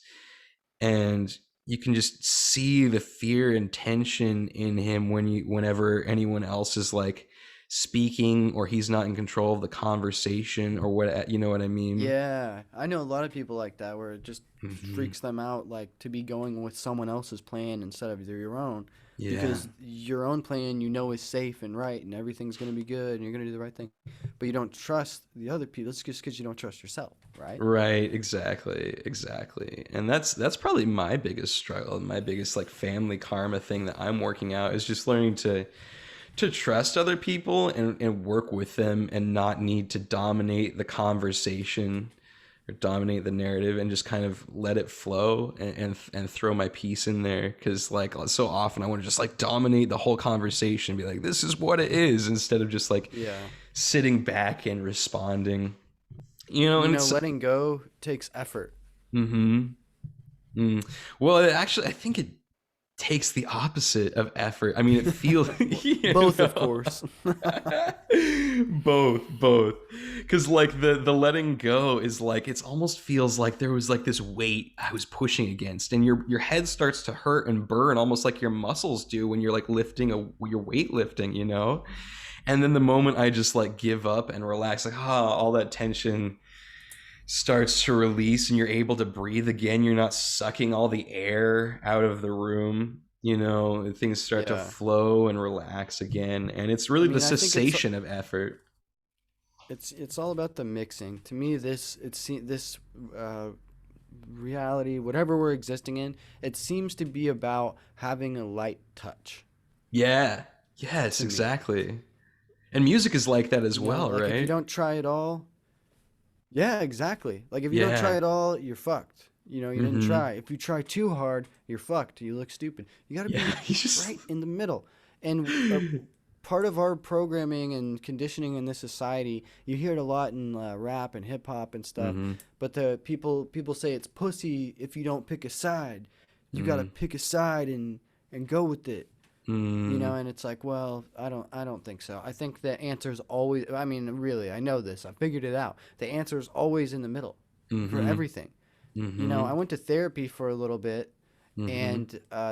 and you can just see the fear and tension in him whenever anyone else is like speaking or he's not in control of the conversation or what, you know what I mean? Yeah, I know a lot of people like that where it just Hmm. freaks them out, like to be going with someone else's plan instead of your own, Yeah. because your own plan is safe and right and everything's gonna be good and you're gonna do the right thing, but you don't trust the other people. It's just because you don't trust yourself, right? Right, exactly. And that's probably my biggest struggle, my biggest like family karma thing that I'm working out is just learning to trust other people and work with them and not need to dominate the conversation or dominate the narrative and just kind of let it flow and throw my piece in there, because like so often I want to just like dominate the whole conversation, be like this is what it is, instead of just like Yeah. sitting back and responding, you know. And And it's letting go takes effort. mm-hmm. Mm. Well, actually, I think it takes the opposite of effort. I mean, it feels, you Both, of know, course. both. Because like the letting go is like it's almost feels like there was like this weight I was pushing against, and your head starts to hurt and burn, almost like your muscles do when you're like lifting your weightlifting, you know. And then the moment I just like give up and relax, like all that tension starts to release and you're able to breathe again. You're not sucking all the air out of the room, you know, and things start to Yeah. flow and relax again. And it's I really the mean, I think cessation of effort. it's all about the mixing. To me, this uh, reality, whatever we're existing in, it seems to be about having a light touch Yeah. Yes, to me. exactly. And music is like that as You know, well, like if you right? don't try it all, yeah, exactly. Like if you don't try Yeah. it all, you're fucked. You didn't Mm-hmm. try. If you try too hard, you're fucked. You look stupid. You got to Yeah. be You just right in the middle. And part of our programming and conditioning in this society. You hear it a lot in rap and hip hop and stuff. Mm-hmm. But the people say it's pussy if you don't pick a side. You got to Mm. pick a side and go with it. Mm. And it's like, well, I don't think so. I think the answer's always, I mean, really, I know this. I figured it out. The answer is always in the middle for Mm-hmm. everything. Mm-hmm. I went to therapy for a little bit, Mm-hmm. and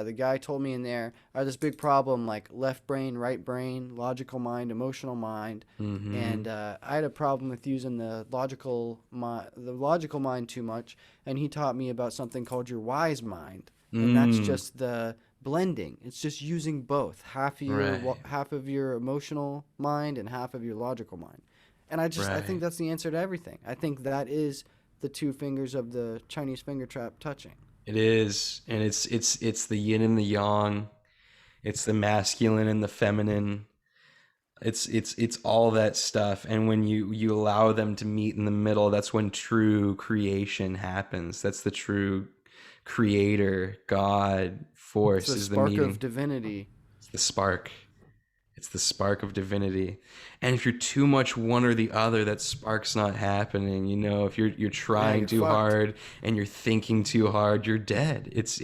the guy told me in there, I had this big problem like left brain, right brain, logical mind, emotional mind, Mm-hmm. and I had a problem with using the logical mind too much, and he taught me about something called your wise mind, and that's Mm. just the blending. It's just using both Right. half of your emotional mind and half of your logical mind, and I think Right. that's the answer to everything. I think that is the two fingers of the Chinese finger trap touching. It is, and it's the yin and the yang. It's the masculine and the feminine. It's all that stuff. And when you allow them to meet in the middle, that's when true creation happens. That's the true creator, God, It's force the is the spark of meeting. divinity. It's the spark. It's the spark of divinity. And if you're too much one or the other, that spark's not happening. If you're Yeah, trying you're too fucked. hard and you're thinking too hard, you're dead. It's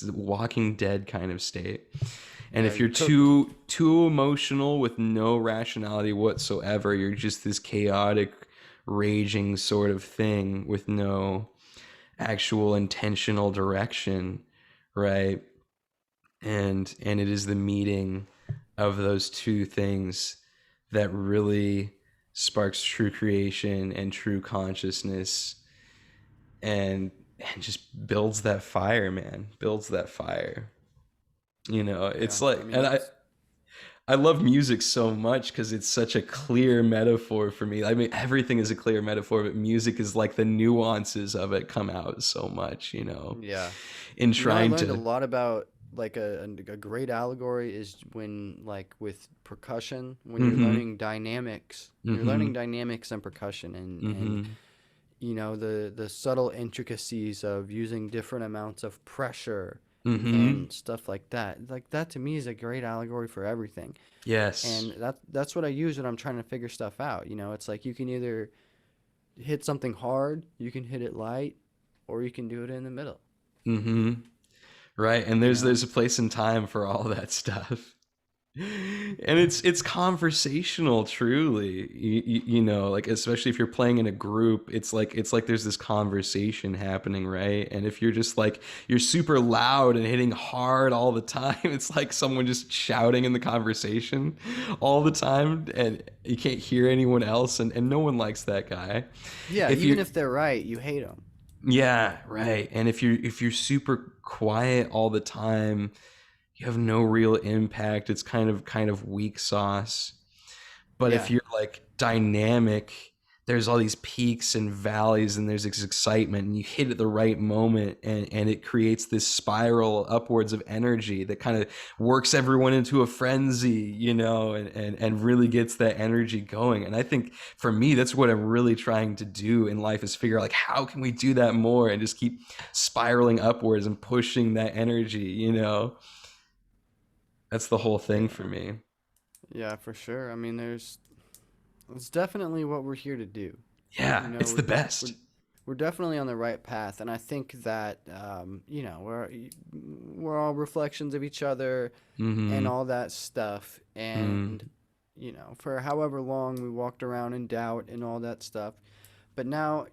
a walking dead kind of state. And Yeah, if you're you're cooked. too emotional with no rationality whatsoever, you're just this chaotic, raging sort of thing with no actual intentional direction, right? And it is the meeting of those two things that really sparks true creation and true consciousness, and just builds that fire, man. Builds that fire. Yeah, It's I like, mean and I that's I love music so much because it's such a clear metaphor for me. I mean, everything is a clear metaphor, but music is like the nuances of it come out so much, yeah. in I trying learned a to. lot about like a great allegory is when like with percussion when you're Mm-hmm. learning dynamics Mm-hmm. and percussion and Mm-hmm. the subtle intricacies of using different amounts of pressure Mm-hmm. and stuff like that to me is a great allegory for everything. Yes. And that's what I use when I'm trying to figure stuff out. It's like you can either hit something hard, you can hit it light, or you can do it in the middle. Mm-hmm. Right. And You there's know? a place and time for all that stuff. And it's conversational, truly. Like, especially if you're playing in a group, it's like there's this conversation happening, right? And if you're just like you're super loud and hitting hard all the time, it's like someone just shouting in the conversation all the time, and you can't hear anyone else, and no one likes that guy. Yeah, If even you if they're right, you hate them. Yeah, right. And if you're super quiet all the time, you have no real impact. It's kind of weak sauce. But if Yeah, you're like dynamic, there's all these peaks and valleys, and there's this excitement, and you hit at the right moment, and it creates this spiral upwards of energy that kind of works everyone into a frenzy, and really gets that energy going. And I think for me, that's what I'm really trying to do in life, is figure out like how can we do that more and just keep spiraling upwards and pushing that energy. That's the whole thing yeah, for me. yeah, for sure. I mean, it's definitely what we're here to do. You Yeah, know, it's the we're best. we're definitely on the right path, and I think that we're all reflections of each other and Mm-hmm. all that stuff. And Mm. for however long we walked around in doubt and all that stuff, but now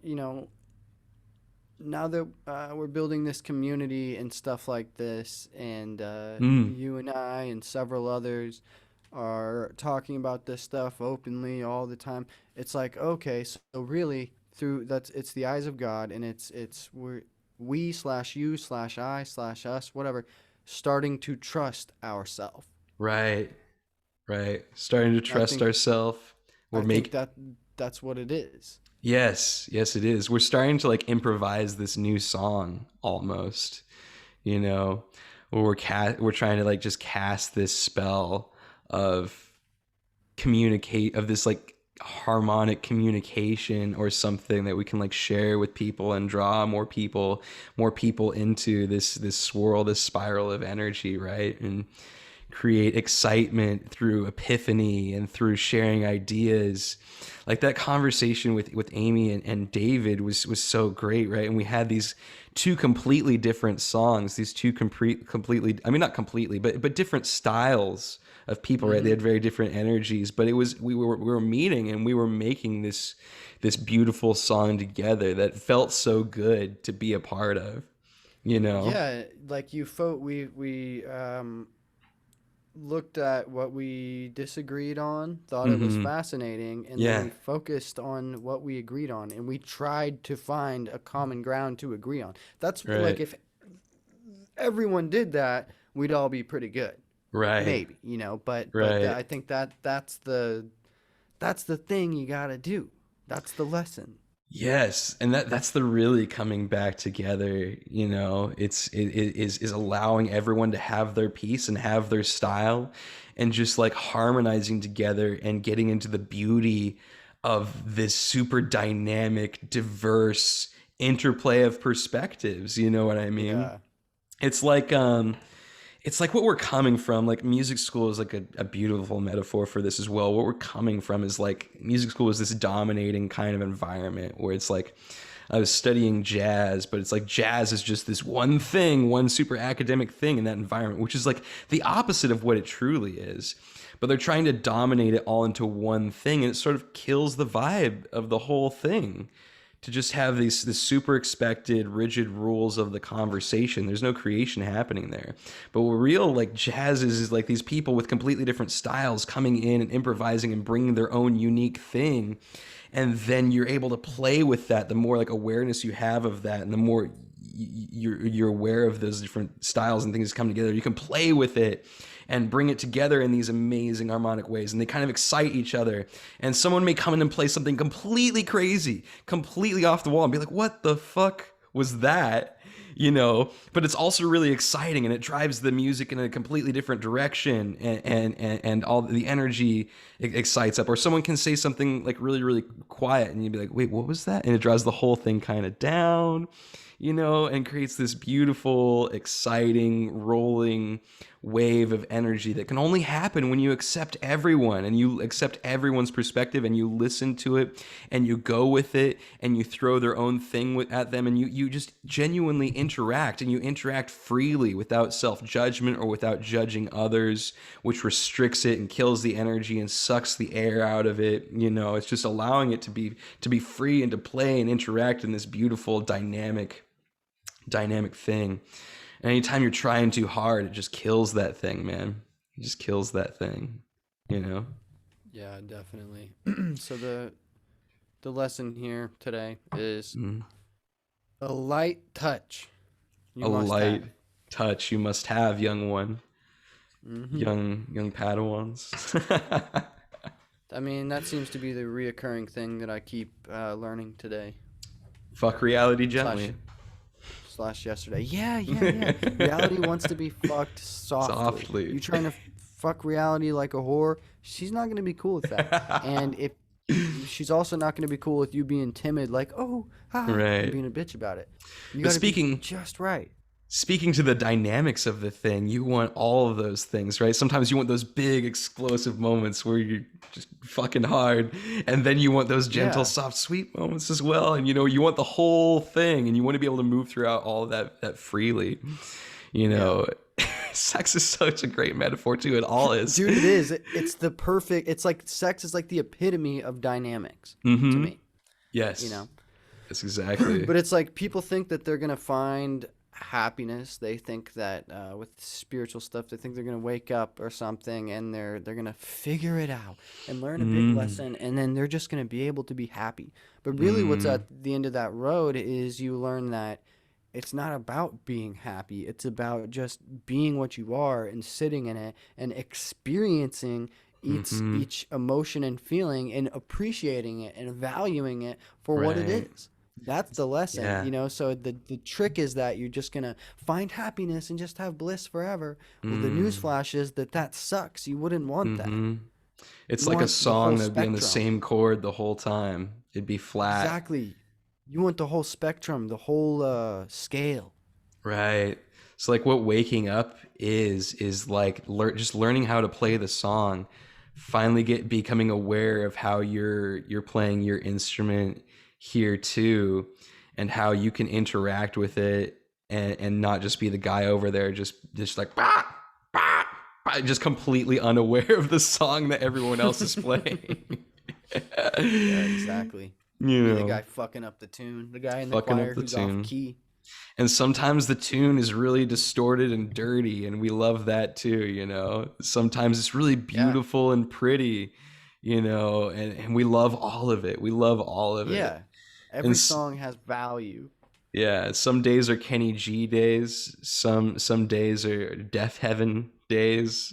that we're building this community and stuff like this, and Mm. you and I and several others are talking about this stuff openly all the time, it's like, okay, so really through that's it's the eyes of God, and it's we slash you slash I slash us, whatever, starting to trust ourselves. Right. Right. Starting to I trust think ourselves. We're I think make that that's what it is. Yes, yes it is. We're starting to like improvise this new song almost, you know, where we're trying to like just cast this spell of of this like harmonic communication or something that we can like share with people and draw more people into this swirl, this spiral of energy, right? And create excitement through epiphany and through sharing ideas. Like that conversation with Amy and David was so great, right? And we had these two completely different songs, these two completely, I mean, not completely, but different styles of people, right? They Mm-hmm. had very different energies, but it was, we were meeting and we were making this beautiful song together that felt so good to be a part of, you know? Yeah, like we looked at what we disagreed on, thought it was Mm-hmm. fascinating, and then Yeah. we focused on what we agreed on, and we tried to find a common ground to agree on. That's like Right. if everyone did that, we'd all be pretty good. Right. Maybe, you know, but Right. I think that's the thing you got to do. That's the lesson. Yes, and that's the really coming back together, you know. It is allowing everyone to have their piece and have their style and just like harmonizing together and getting into the beauty of this super dynamic, diverse interplay of perspectives, you know what I mean? Yeah. It's like it's like what we're coming from. Like music school is like a beautiful metaphor for this as well. What we're coming from is like music school is this dominating kind of environment where it's like I was studying jazz, but it's like jazz is just this one thing, one super academic thing in that environment, which is like the opposite of what it truly is. But they're trying to dominate it all into one thing, and it sort of kills the vibe of the whole thing to just have these this super expected rigid rules of the conversation. There's no creation happening there. But what real like jazz is like these people with completely different styles coming in and improvising and bringing their own unique thing, and then you're able to play with that. The more like awareness you have of that, and the more you're aware of those different styles and things come together, you can play with it and bring it together in these amazing harmonic ways, and they kind of excite each other. And someone may come in and play something completely crazy, completely off the wall, and be like, what the fuck was that, you know? But it's also really exciting, and it drives the music in a completely different direction, and all the energy excites up. Or someone can say something like really really quiet, and you'd be like, wait, what was that? And it drives the whole thing kind of down, you know, and creates this beautiful, exciting, rolling wave of energy that can only happen when you accept everyone and you accept everyone's perspective and you listen to it and you go with it and you throw their own thing at them, and you just genuinely interact, and you interact freely without self-judgment or without judging others, which restricts it and kills the energy and sucks the air out of it. You know, it's just allowing it to be free and to play and interact in this beautiful dynamic thing. And anytime you're trying too hard, it just kills that thing, man. It just kills that thing, you know? Yeah, definitely. So the lesson here today is Mm. a light touch you A must have. light touch you must have, young one. Hmm. Young Padawans. I mean, that seems to be the reoccurring thing that I keep learning today. Fuck reality Slash gently. slash yesterday. Yeah, yeah, yeah. Reality wants to be fucked softly. Softly. You trying to fuck reality like a whore? She's not gonna be cool with that. And if she's also not gonna be cool with you being timid, like oh, and Right. being a bitch about it. You But gotta be speaking just right. speaking to the dynamics of the thing, you want all of those things, right? Sometimes you want those big explosive moments where you're just fucking hard, and then you want those gentle, Yeah, soft, sweet moments as well. And you know, you want the whole thing, and you want to be able to move throughout all of that freely. You yeah. know, sex is such a great metaphor too. It all is. Dude, it is. It's the perfect. It's like sex is like the epitome of dynamics to Mm-hmm. me. You Yes. know, Yes, exactly. but it's like people think that they're gonna find happiness. They think that with spiritual stuff, they think they're gonna wake up or something, and they're gonna figure it out and learn a big Mm. lesson, and then they're just gonna be able to be happy. But really, what's Mm. at the end of that road is you learn that it's not about being happy. It's about just being what you are and sitting in it and experiencing each Mm-hmm. each emotion and feeling and appreciating it and valuing it for what it Right. is. That's the lesson, Yeah. So the trick is that you're just gonna find happiness and just have bliss forever. Well, the news Mm. flash is that sucks. You wouldn't want that. Mm-hmm. It's You like a want the whole song that'd be on the spectrum. same chord the whole time. It'd be flat. Exactly. You want the whole spectrum, the whole scale. Right. So like what waking up is like just learning how to play the song, finally becoming aware of how you're playing your instrument here too, and how you can interact with it and not just be the guy over there just like bah, bah, bah, just completely unaware of the song that everyone else is playing. Yeah, exactly. You Be the guy know, fucking up the tune, the guy in the fucking up choir the who's off tune. key. And sometimes the tune is really distorted and dirty, and we love that too, you know. Sometimes it's really Yeah. beautiful and pretty, you know, and we love all of it. We love all of it. Yeah. And Every song has value. yeah, some days are Kenny G days, some days are Deaf Heaven days.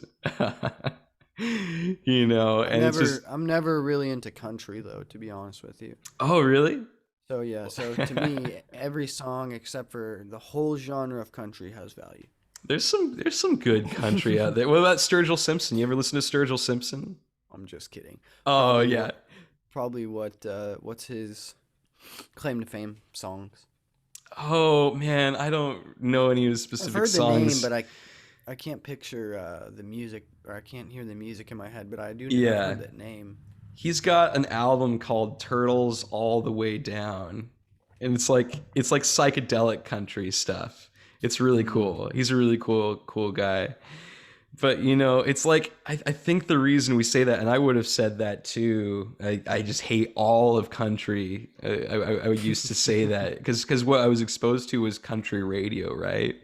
You know, and it's just I'm never really into country though, to be honest with you. oh, really? So yeah, so to me, every song except for the whole genre of country has value. There's some good country out there. What about Sturgill Simpson? You ever listen to Sturgill Simpson? I'm just kidding. Oh, Probably yeah. what probably what's his claim to fame songs? Oh man, I don't know any of his I've specific heard the name, songs. but I can't picture the music, or I can't hear the music in my head, but I've heard Yeah. that name. He's got an album called Turtles All the Way Down. And it's like psychedelic country stuff. It's really Mm. cool. He's a really cool guy. But you know, it's like I think the reason we say that, and I would have said that too. I just hate all of country. I used to say that because what I was exposed to was country radio, right?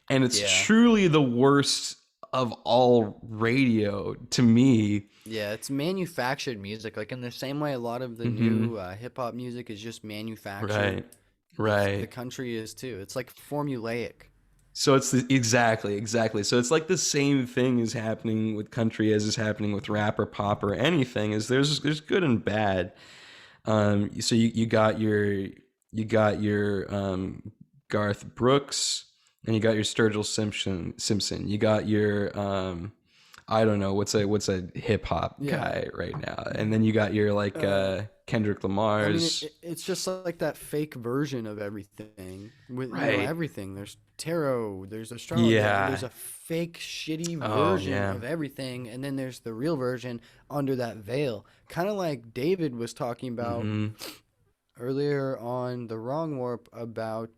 And it's Yeah. truly the worst of all radio to me. Yeah, it's manufactured music. Like in the same way a lot of the Hmm. new hip hop music is just manufactured. Right. Right. The country is too. It's like formulaic. So it's exactly. So it's like the same thing is happening with country as is happening with rap or pop or anything. Is there's good and bad. So you got your Garth Brooks, and you got your Sturgill Simpson. You got your I don't know what's a hip hop Yeah. guy right now, and then you got your like Uh, Kendrick I mean, Lamar's. it's just like that fake version of everything. With Right. everything. There's tarot. There's astrology. Yeah. There's a fake, shitty Oh version yeah. of everything, and then there's the real version under that veil. Kind of like David was talking about Hmm. earlier on the Wrong Warp about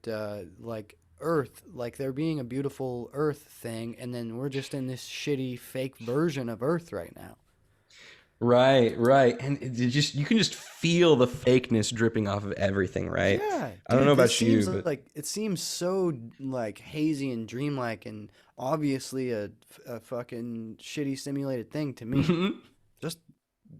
like Earth, like there being a beautiful Earth thing, and then we're just in this shitty fake version of Earth right now. Right, right. And you can just feel the fakeness dripping off of everything, right? Yeah, I don't know dude, this about you, seems but like it seems so like hazy and dreamlike, and obviously a fucking shitty simulated thing to me. Just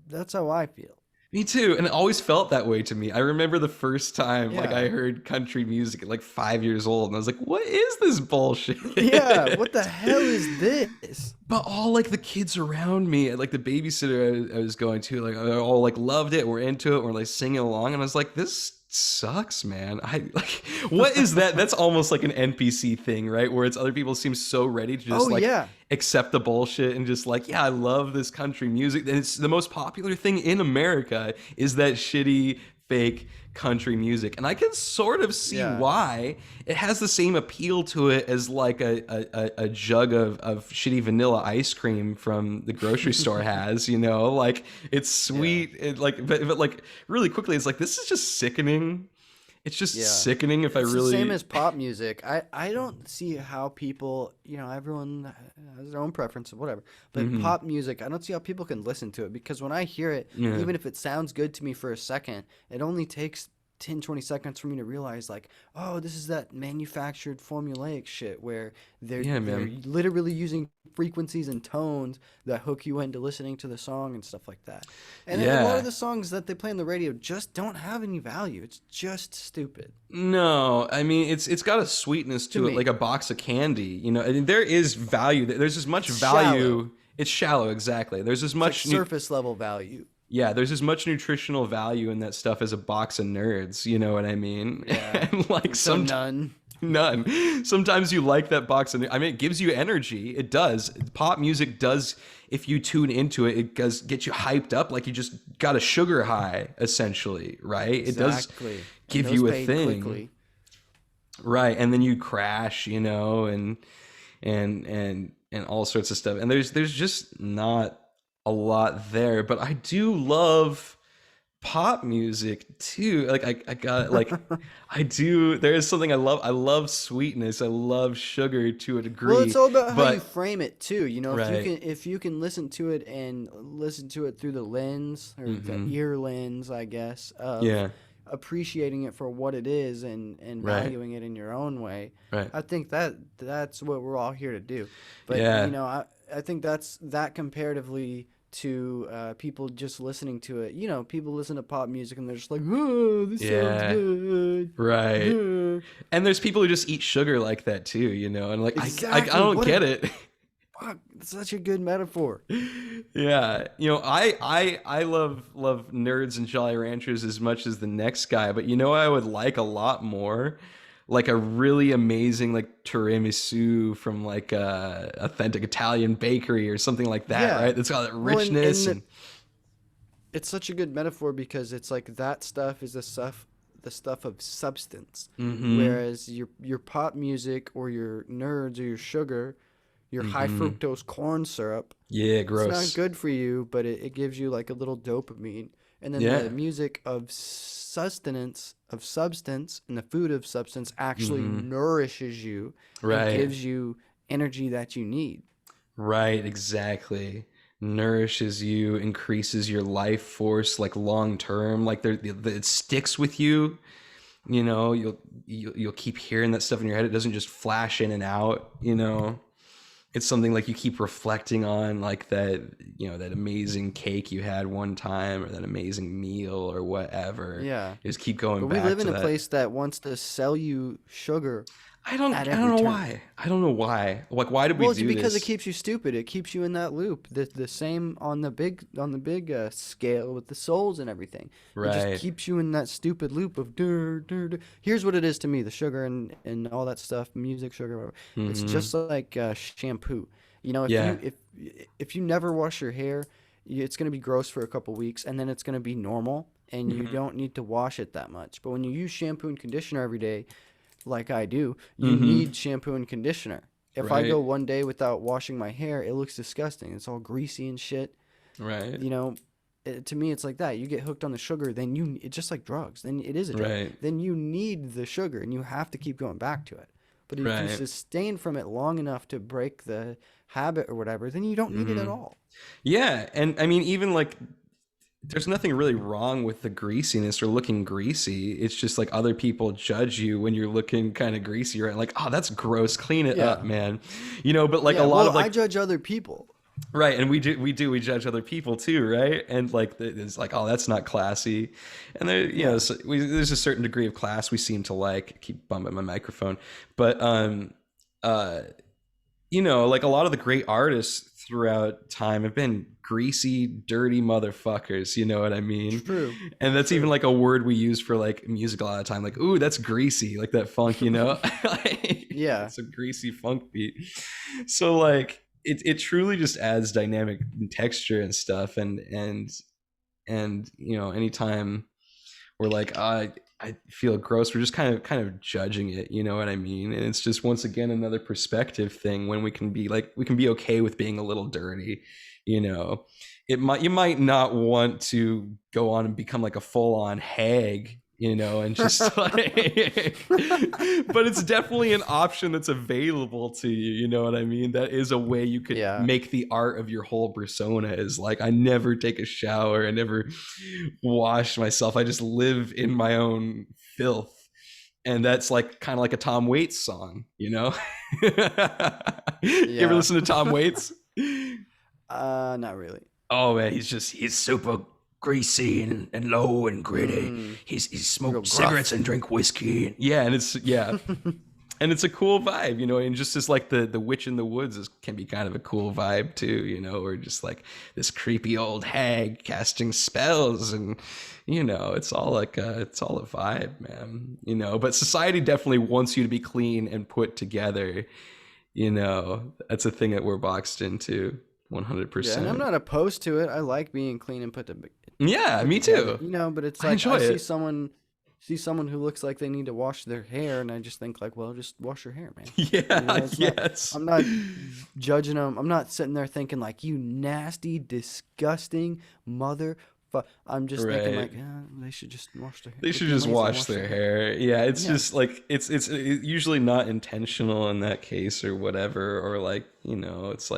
that's how I feel. me too. And it always felt that way to me. I remember the first time like I Yeah. heard country music at like 5 years old, and I was like, what is this bullshit? Yeah, what the hell is this? But all like the kids around me, like the babysitter I was going to, like they all like loved it, were into it, were like singing along, and I was like, this sucks, man. I like what is that? That's almost like an NPC thing, right? Where it's other people seem so ready to just Oh like yeah. accept the bullshit and just like, yeah, I love this country music. And it's the most popular thing in America is that shitty fake country music, and I can sort of see Yeah. why. It has the same appeal to it as like a jug of shitty vanilla ice cream from the grocery store has, you know, like it's Yeah. sweet. It like but like really quickly it's like this is just sickening. It's just Yeah. sickening if I It's the same really. as pop music. I don't see how people, everyone has their own preference, whatever. But Mhm. pop music, I don't see how people can listen to it because when I hear it, Yeah. even if it sounds good to me for a second, it only takes 10, 20 seconds for me to realize like, oh, this is that manufactured formulaic shit where Yeah, they're man. literally using frequencies and tones that hook you into listening to the song and stuff like that. And a lot of Yeah. the songs that they play on the radio just don't have any value. It's just stupid. No, I mean it's got a sweetness To to it, like me. a box of candy. You know, and there is value. There's as much It's shallow. value. It's shallow, exactly. There's as It's like much. surface level value. Yeah, there's as much nutritional value in that stuff as a box of nerds. You know what I mean? Yeah. And like So some none. none. Sometimes you like that box of. I mean, it gives you energy. It does. Pop music does. If you tune into it, it does get you hyped up, like you just got a sugar high, essentially, right? It does Exactly. And give those you a fade thing. quickly. Right, and then you crash, and all sorts of stuff. And there's just not a lot there, but I do love pop music too. Like I got like I do. There is something I love. I love sweetness. I love sugar to a Well, it's degree, all about how you but frame it too. right, If you can listen to it and listen to it through the lens or the mm-hmm, ear lens, I guess, of yeah, appreciating it for what it is and right, valuing it in your own way. right, I think that's what we're all here to do. But yeah, I think that's that comparatively to people just listening to it. People listen to pop music and they're just like, "Oh, this sounds yeah, good." right. Yeah. And there's people who just eat sugar like that too, and like I Exactly. don't What a get it. fuck, such a good metaphor. Yeah, I love nerds and Jolly Ranchers as much as the next guy, but I would like a lot more, like a really amazing like tiramisu from like a authentic Italian bakery or something like that, Yeah. right? That's got that Well, richness and it's such a good metaphor because it's like that stuff is the stuff of substance, mm-hmm, whereas your pop music or your nerds or your sugar, your high mm-hmm. fructose corn syrup, Yeah, it's not gross. good for you, but it gives you like a little dopamine. And then the Yeah, music of sustenance, of substance, and the food of substance actually mm-hmm. nourishes you and Right. gives you energy that you need. Right, exactly. Nourishes you, increases your life force like long term. Like it sticks with you. You'll keep hearing that stuff in your head. It doesn't just flash in and out. It's something like you keep reflecting on, like that amazing cake you had one time, or that amazing meal, or whatever. Yeah. You just keep going But we back live to in a that. place that wants to sell you sugar I don't at I don't every know turn. why. I don't know why. Like, why did we Well, it's do because it this? keeps you stupid. It keeps you in that loop. The same on the big scale with the souls and everything. It just Right. keeps you in that stupid loop of dur, dur, dur. Here's what it is to me: the sugar and all that stuff, music, sugar. Whatever. It's Mm-hmm. just like shampoo. If Yeah. you never wash your hair, it's gonna be gross for a couple weeks, and then it's gonna be normal, and you Mm-hmm. don't need to wash it that much. But when you use shampoo and conditioner every day, like I do, you Mm-hmm. need shampoo and conditioner. If I Right. go one day without washing my hair, it looks disgusting. It's all greasy and shit. Right. You know, to me, it's like that. You get hooked on the sugar, then it's just like drugs. Then it is a drug. Right. Then you need the sugar, and you have to keep going back to it. But if you Right. sustain from it long enough to break the habit or whatever, then you don't need it at Mm-hmm. all. Yeah, and I mean, even like, there's nothing really wrong with the greasiness or looking greasy. It's just like other people judge you when you're looking kind of greasy, right? Like, oh, that's gross. Clean it up, Yeah. man. But like a Yeah. lot Well, of I like, judge other people. right, and we judge other people too, right? And like, it's like, oh, that's not classy. And there, Yeah. there's a certain degree of class we seem to like. Keep bumping my microphone, but uh, like a lot of the great artists throughout time have been greasy, dirty motherfuckers. You know what I mean? True. And that's even True. like a word we use for like music a lot of time. Like, ooh, that's greasy, like that funk, like, Yeah. it's a greasy funk beat. So like, it truly just adds dynamic and texture and stuff. And anytime we're like, I feel gross, we're just kind of judging it, you know what I mean? And it's just, once again, another perspective thing, when we can be okay with being a little dirty. you know you might not want to go on and become like a full-on hag, and just like, but it's definitely an option that's available to you. You know what I mean? That is a way you could Yeah. make the art of your whole persona, is like, I never take a shower, I never wash myself, I just live in my own filth. And that's like kind of like a Tom Waits song. You ever Yeah. listen to Tom Waits? Not really. Oh man, he's super greasy and low and gritty. Mm, He's real smoked cigarettes gruff. and drink whiskey. Yeah, and it's a cool vibe, and just as like the witch in the woods can be kind of a cool vibe too, or just like this creepy old hag casting spells, and it's all it's all a vibe, man. But society definitely wants you to be clean and put together. That's a thing that we're boxed into Yeah, and I'm 100%. not opposed to it. I like being clean and Yeah, put me together. too. But it's I like enjoy I see it. someone see someone who looks like they need to wash their hair, and I just think like, well, just wash your hair, man. You know, Yeah, it's not. yes. I'm not judging them. I'm not sitting there thinking like, you nasty, disgusting mother. I'm just thinking Right. like, they should just wash their hair. They Quit should being just lazy and wash wash their their hair. hair. Yeah, it's Yeah, just like it's usually not intentional in that case or whatever, or like, it's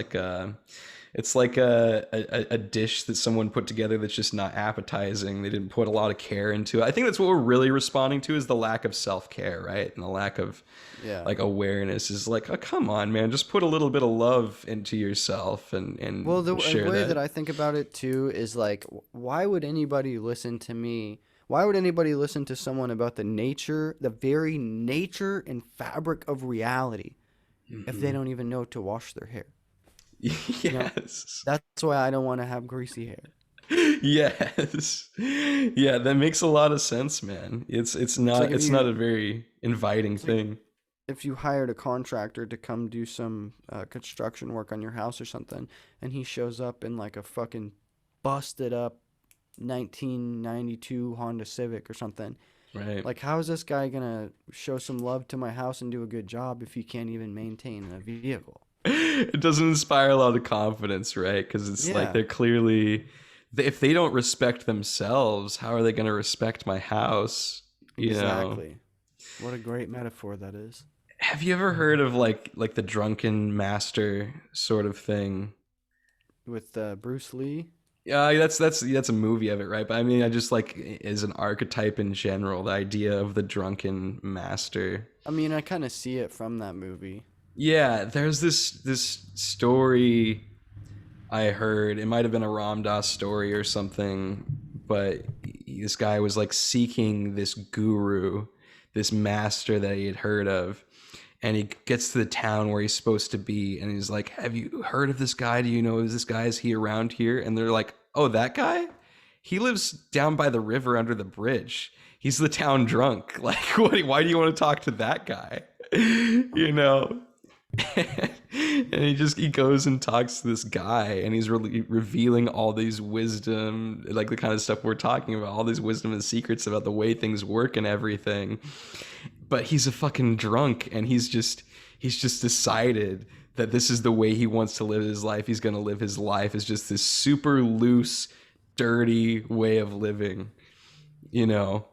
like a dish that someone put together that's just not appetizing. They didn't put a lot of care into it. I think that's what we're really responding to is the lack of self-care, right? And the lack of yeah. like awareness is like, oh, come on, man, just put a little bit of love into yourself Well, and the share way that that. I think about it too is like, why would anybody listen to me? Why would anybody listen to someone about the very nature and fabric of reality, if they Mhm. don't even know to wash their hair? You know, Yes. that's why I don't want to have greasy hair. Yes. Yeah, that makes a lot of sense, man. It's like It's not a very inviting it's like thing. if you hired a contractor to come do some construction work on your house or something, and he shows up in like a fucking busted up 1992 Honda Civic or something. Right. Like, how is this guy gonna show some love to my house and do a good job if he can't even maintain a vehicle? It doesn't inspire a lot of confidence, right? Because it's like Yeah, they're clearly, if they don't respect themselves, how are they going to respect my house? You know? exactly. What a great metaphor that is. Have you ever heard of like the drunken master sort of thing? With Bruce Lee. Yeah, that's a movie of it, right? But I mean, I just like as an archetype in general, the idea of the drunken master. I mean, I kind of see it from that movie. Yeah, there's this story I heard. It might have been a Ram Dass story or something, but this guy was like seeking this guru, this master that he had heard of, and he gets to the town where he's supposed to be, and he's like, "Have you heard of this guy? Do you know this guy? Is he around here?" And they're like, "Oh, that guy? He lives down by the river under the bridge. He's the town drunk. Like, what? Why do you want to talk to that guy?" You know? And he goes and talks to this guy, and he's really revealing all these wisdom, like the kind of stuff we're talking about, all these wisdom and secrets about the way things work and everything. But he's a fucking drunk, and he's just decided that this is the way he wants to live his life. He's going to live his life as just this super loose, dirty way of living, you know.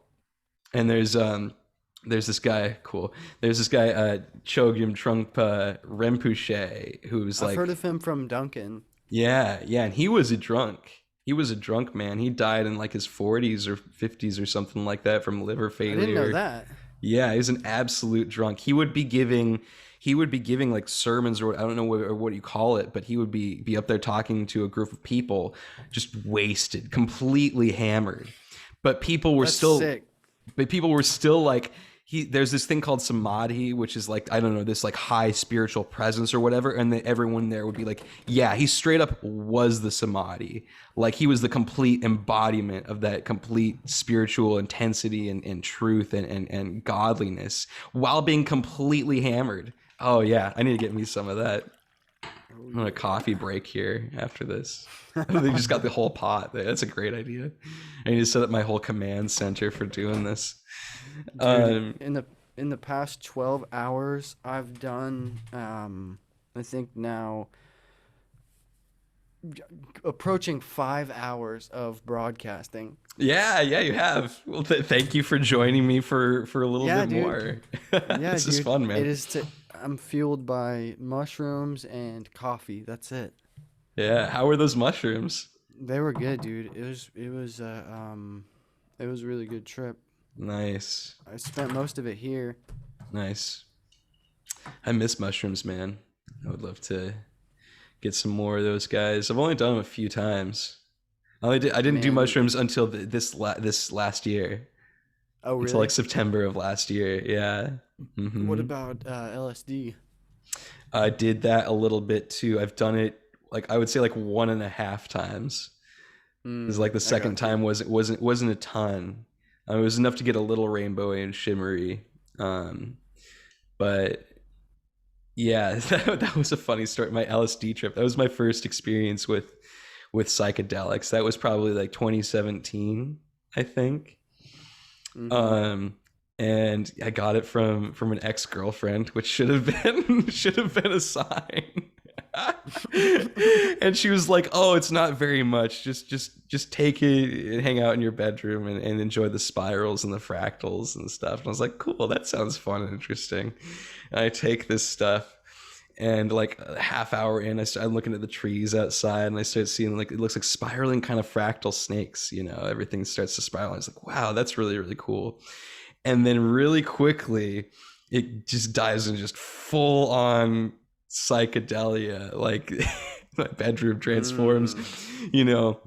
And there's this guy, cool. There's this guy, Chogyam Trungpa Rinpoche, who's I've heard like, of him from Duncan. yeah, yeah, and he was a drunk. He was a drunk man. He died in like his 40s or 50s or something like that from liver I didn't know failure. that. Yeah, he was an absolute drunk. He would be giving like sermons, or I don't know what you call it, but he would be up there talking to a group of people, just wasted, completely hammered. But people were That's still sick. but people were still like, there's this thing called samadhi, which is like, I don't know, this like high spiritual presence or whatever, and then everyone there would be like, yeah, he straight up was the samadhi. Like he was the complete embodiment of that complete spiritual intensity and truth and godliness while being completely hammered. Oh yeah, I need to get me some of that. Oh I'm on a coffee yeah. break here after this. They just got the whole pot. That's a great idea. I need to set up my whole command center for doing this. Dude, Um, in the past 12 hours, I've done I think now approaching 5 hours of broadcasting. yeah, yeah, you have. Well, thank you for joining me for a little Yeah, bit dude. more. Yeah, This is dude. fun, It man. is I'm fueled by mushrooms and coffee. That's it. Yeah, how are those mushrooms? They were good, dude. It was a really good trip. Nice, I spent most of it here. nice. I miss mushrooms, man. I would love to get some more of those guys. I've only done them a few times. I didn't do Man, mushrooms until this last year, oh until like really? September of last year. Yeah. What Hmm. about LSD? I did that a little bit too. I've done it like I would say like one and a half times. Because like the I second got you. time wasn't a ton. It was enough to get a little rainbowy and shimmery. But yeah, that was a funny story. My LSD trip. That was my first experience with psychedelics. That was probably like 2017, I think. Mm-hmm. Um, and I got it from an ex-girlfriend, which should have been should have been a sign. And she was like, "Oh, it's not very much. Just take it and hang out in your bedroom and enjoy the spirals and the fractals and stuff." And I was like, "Cool, that sounds fun and interesting." And I take this stuff, and like a half hour in, I'm looking at the trees outside, and I start seeing like it looks like spiraling kind of fractal snakes. Everything starts to spiral. I was like, "Wow, that's really really cool." And then really quickly, it just dives into just full on psychedelia, like my bedroom transforms, Mm. you know.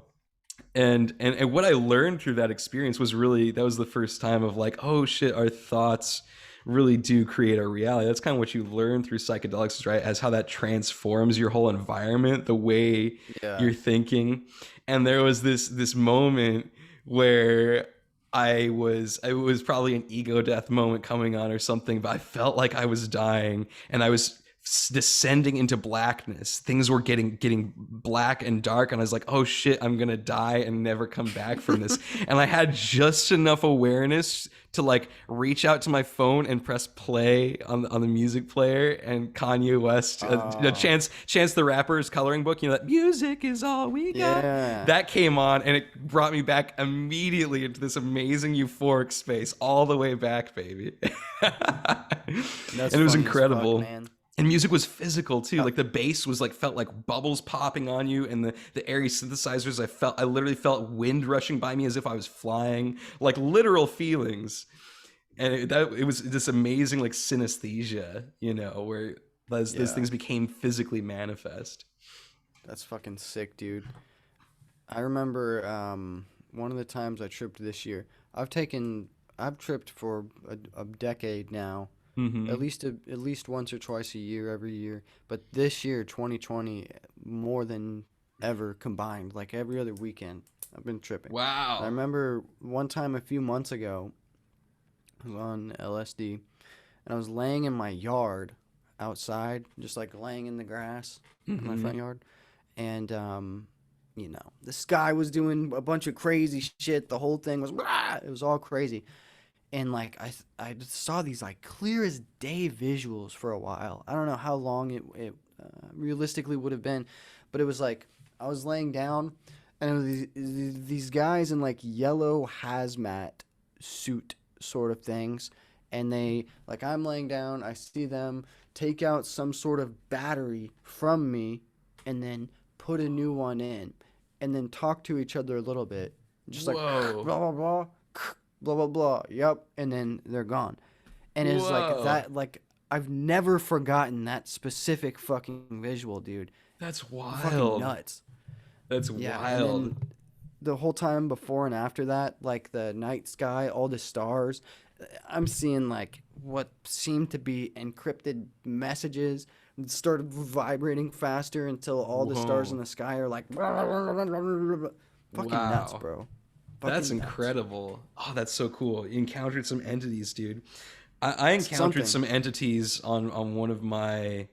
And what I learned through that experience was really, that was the first time of like, oh shit, our thoughts really do create our reality. That's kind of what you learn through psychedelics, right? As how that transforms your whole environment, the way Yeah. you're thinking. And there was this moment where it was probably an ego death moment coming on or something, but I felt like I was dying, and I was descending into blackness. Things were getting black and dark, and I was like, oh shit, I'm gonna die and never come back from this. And I had just enough awareness to like reach out to my phone and press play on the music player, and Kanye West, Oh, Chance the Rapper's coloring book, that music is all we got, yeah. that came on, and it brought me back immediately into this amazing euphoric space, all the way back, baby. That's And it was funny as fuck, incredible. man. And music was physical too. Uh, Like the bass was like, felt like bubbles popping on you, and the airy synthesizers, I literally felt wind rushing by me as if I was flying, like literal feelings. And it was this amazing like synesthesia, where those yeah. things became physically manifest. That's fucking sick, dude. I remember one of the times I tripped this year. I've tripped for a decade now, Mm-hmm. at least once or twice a year, every year. But this year, 2020, more than ever combined, like every other weekend, I've been tripping. I Wow. remember one time a few months ago, I was on LSD, and I was laying in my yard outside, just like laying in the grass in my Mm-hmm. front yard, and the sky was doing a bunch of crazy shit. The whole thing was it was all crazy, and like I saw these like clear as day visuals for a while. I don't know how long realistically would have been, but it was like I was laying down, and it was these guys in like yellow hazmat suit sort of things, and they like I'm laying down, I see them take out some sort of battery from me, and then put a new one in, and then talk to each other a little bit, just like Whoa. blah blah blah blah blah blah. Yep, and then they're gone. And it's like Whoa. that. Like I've never forgotten that specific fucking visual, dude. That's Fucking wild. nuts. That's Yeah, and wild. then the whole time before and after that, like the night sky, all the stars, I'm seeing like what seemed to be encrypted messages started vibrating faster until all the stars in Whoa. the sky are like fucking nuts, Wow. bro. That's Fucking nuts. incredible. Oh, that's so cool. You encountered some entities, dude. I encountered Something. some entities on one of my.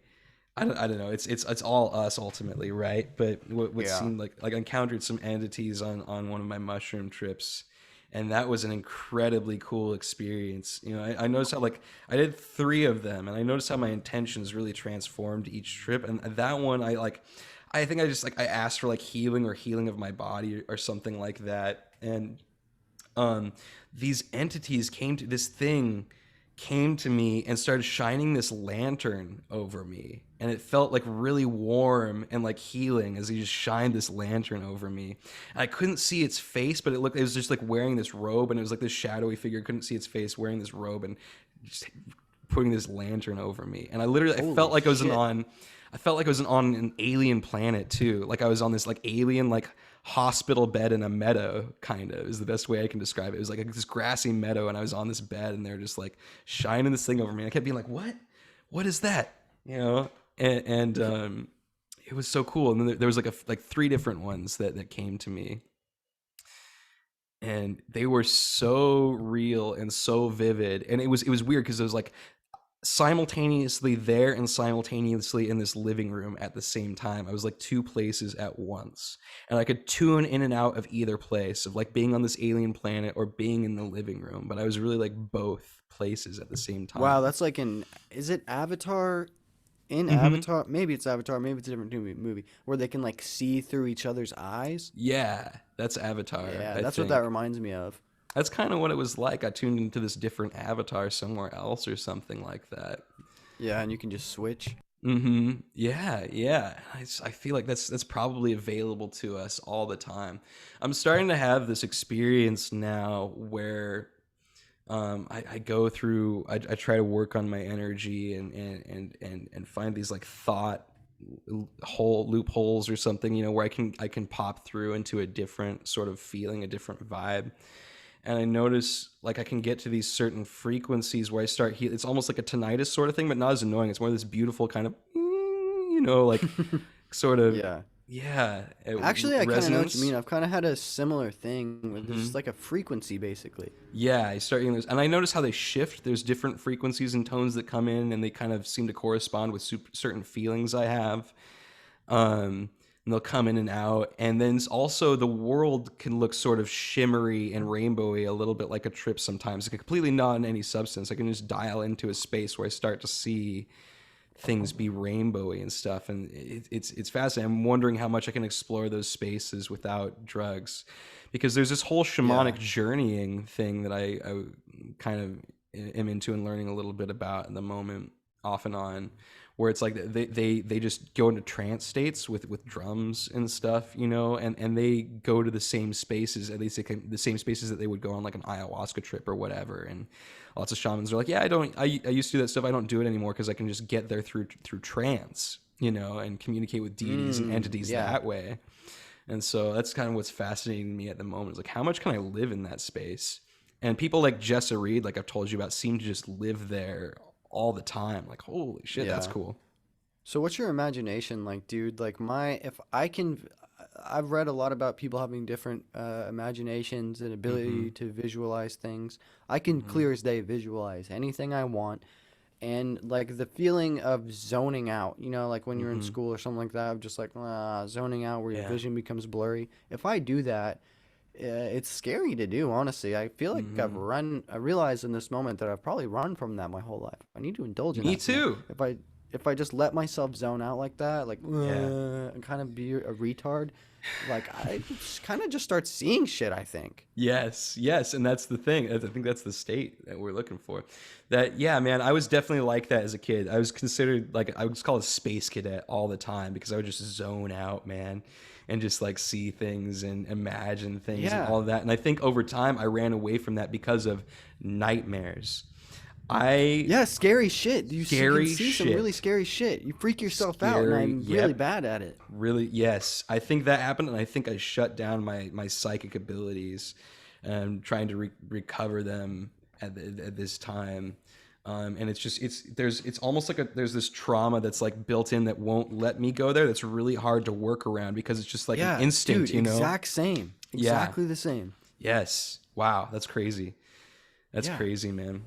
I don't know. It's all us ultimately, right? But what Yeah. seemed like I encountered some entities on one of my mushroom trips, and that was an incredibly cool experience. I noticed how like I did three of them, and I noticed how my intentions really transformed each trip. And that one, I think I just like I asked for like healing of my body, or something like that, and um these entities came to me and started shining this lantern over me, and it felt like really warm and like healing as he just shined this lantern over me. And I couldn't see its face, but it was just like wearing this robe, and it was like this shadowy figure. Couldn't see its face, wearing this robe and just putting this lantern over me. And I Holy felt like shit. I felt like I was on an alien planet too. Like I was on this like alien like hospital bed in a meadow, kind of is the best way I can describe it. It was like this grassy meadow, and I was on this bed, and they're just like shining this thing over me. I kept being like, what is that? And it was so cool. And then there was like three different ones that came to me, and they were so real and so vivid. And it was weird because it was like simultaneously there and simultaneously in this living room at the same time. I was like two places at once. And I could tune in and out of either place, of like being on this alien planet or being in the living room. But I was really like both places at the same Wow, time. that's like is it Avatar? In Hmm. Avatar, maybe it's Avatar, maybe it's a different movie where they can like see through each other's eyes. Yeah, that's Avatar, Yeah, I that's what that think. reminds me of. That's kind of what it was like. I tuned into this different avatar somewhere else or something like that. Yeah, and you can just switch. Yeah, yeah. I feel like that's probably available to us all the time. I'm starting to have this experience now where I go through. I try to work on my energy and find these like thought hole loopholes or something. You know, where I can pop through into a different sort of feeling, a different vibe. And I notice like I can get to these certain frequencies where I start it's almost like a tinnitus sort of thing, but not as annoying. It's more this beautiful kind of like sort of, Yeah. yeah, Actually, I kind of know what you mean. resonance. I've kind of had a similar thing with Hmm. this, like a frequency, basically. Yeah, I start getting those, and I notice how they shift. There's different frequencies and tones that come in, and they kind of seem to correspond with certain feelings I have. And they'll come in and out, and then also the world can look sort of shimmery and rainbowy, a little bit like a trip sometimes, like completely not in any substance. I can just dial into a space where I start to see things be rainbowy and stuff, and it's fascinating. I'm wondering how much I can explore those spaces without drugs, because there's this whole Yeah. shamanic journeying thing that I kind of am into and learning a little bit about at the moment, off and on, where it's like they just go into trance states with drums and stuff, and they go to the same spaces, at least the same spaces that they would go on like an ayahuasca trip or whatever. And lots of shamans are like, yeah, I used to do that stuff. I don't do it anymore because I can just get there through trance, and communicate with deities and entities Yeah. that way. And so that's kind of what's fascinating me at the moment, is like, how much can I live in that space? And people like Jessa Reed, like I've told you about, seem to just live there all the time. Like, holy shit, that's Yeah. cool. So what's your imagination like, dude? Like if I can, I've read a lot about people having different imaginations and Mm-hmm. ability to visualize things. I can Mm-hmm. clear as day visualize anything I want. And like the feeling of zoning out, like when you're in Mm-hmm. school or something like that, of just like zoning out where your Yeah. vision becomes blurry. If I do that, it's scary to do, honestly. I feel like Mm-hmm. I realize in this moment that I've probably run from that my whole life. I need to indulge in Me that some more. too. If I just let myself zone out like that, like Yeah. and kind of be a retard, like I kind of just start seeing shit, I think. Yes, yes, and that's the thing. I think that's the state that we're looking for. That, yeah, man, I was definitely like that as a kid. I was considered like, I was called a space cadet all the time because I would just zone out, man, and just like see things and imagine things and Yeah. all of that. And I think over time I ran away from that because of nightmares. I Yeah, scary shit. You can Scary see some really shit. scary shit. You freak yourself out, and Scary. I'm really Yep. bad at it. Really, yes, I think that happened, and I think I shut down my psychic abilities, and trying to recover them at this time. And it's almost like there's this trauma that's like built in that won't let me go there. That's really hard to work around because it's just like an Yeah, dude, instinct. exact same. Yeah. Exactly the same. Yes. Wow. That's crazy. That's Yeah, crazy, man.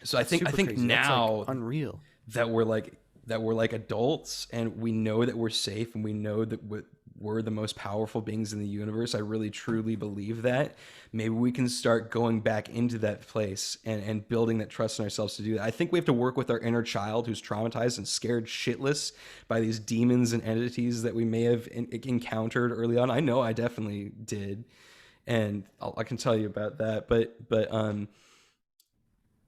So I that's think I super think crazy. That's like now unreal. that we're like adults, and we know that we're safe, and we know that we're the most powerful beings in the universe. I really truly believe that. Maybe we can start going back into that place, and building that trust in ourselves to do that. I think we have to work with our inner child who's traumatized and scared shitless by these demons and entities that we may have encountered early on. I know I definitely did, and I can tell you about that. But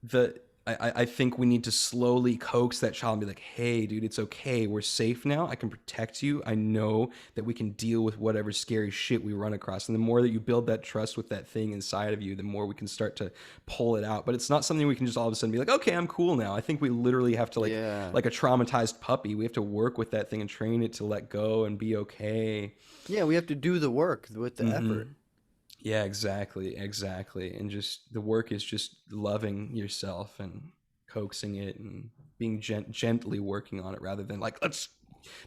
the I think we need to slowly coax that child and be like, hey, dude, it's okay. We're safe now. I can protect you. I know that we can deal with whatever scary shit we run across. And the more that you build that trust with that thing inside of you, the more we can start to pull it out. But it's not something we can just all of a sudden be like, okay, I'm cool now. I think we literally have to, Yeah. like a traumatized puppy, we have to work with that thing and train it to let go and be okay. Yeah, we have to do the work with the Hmm. effort. Yeah, exactly, exactly. And just the work is just loving yourself and coaxing it and being gently working on it, rather than like, let's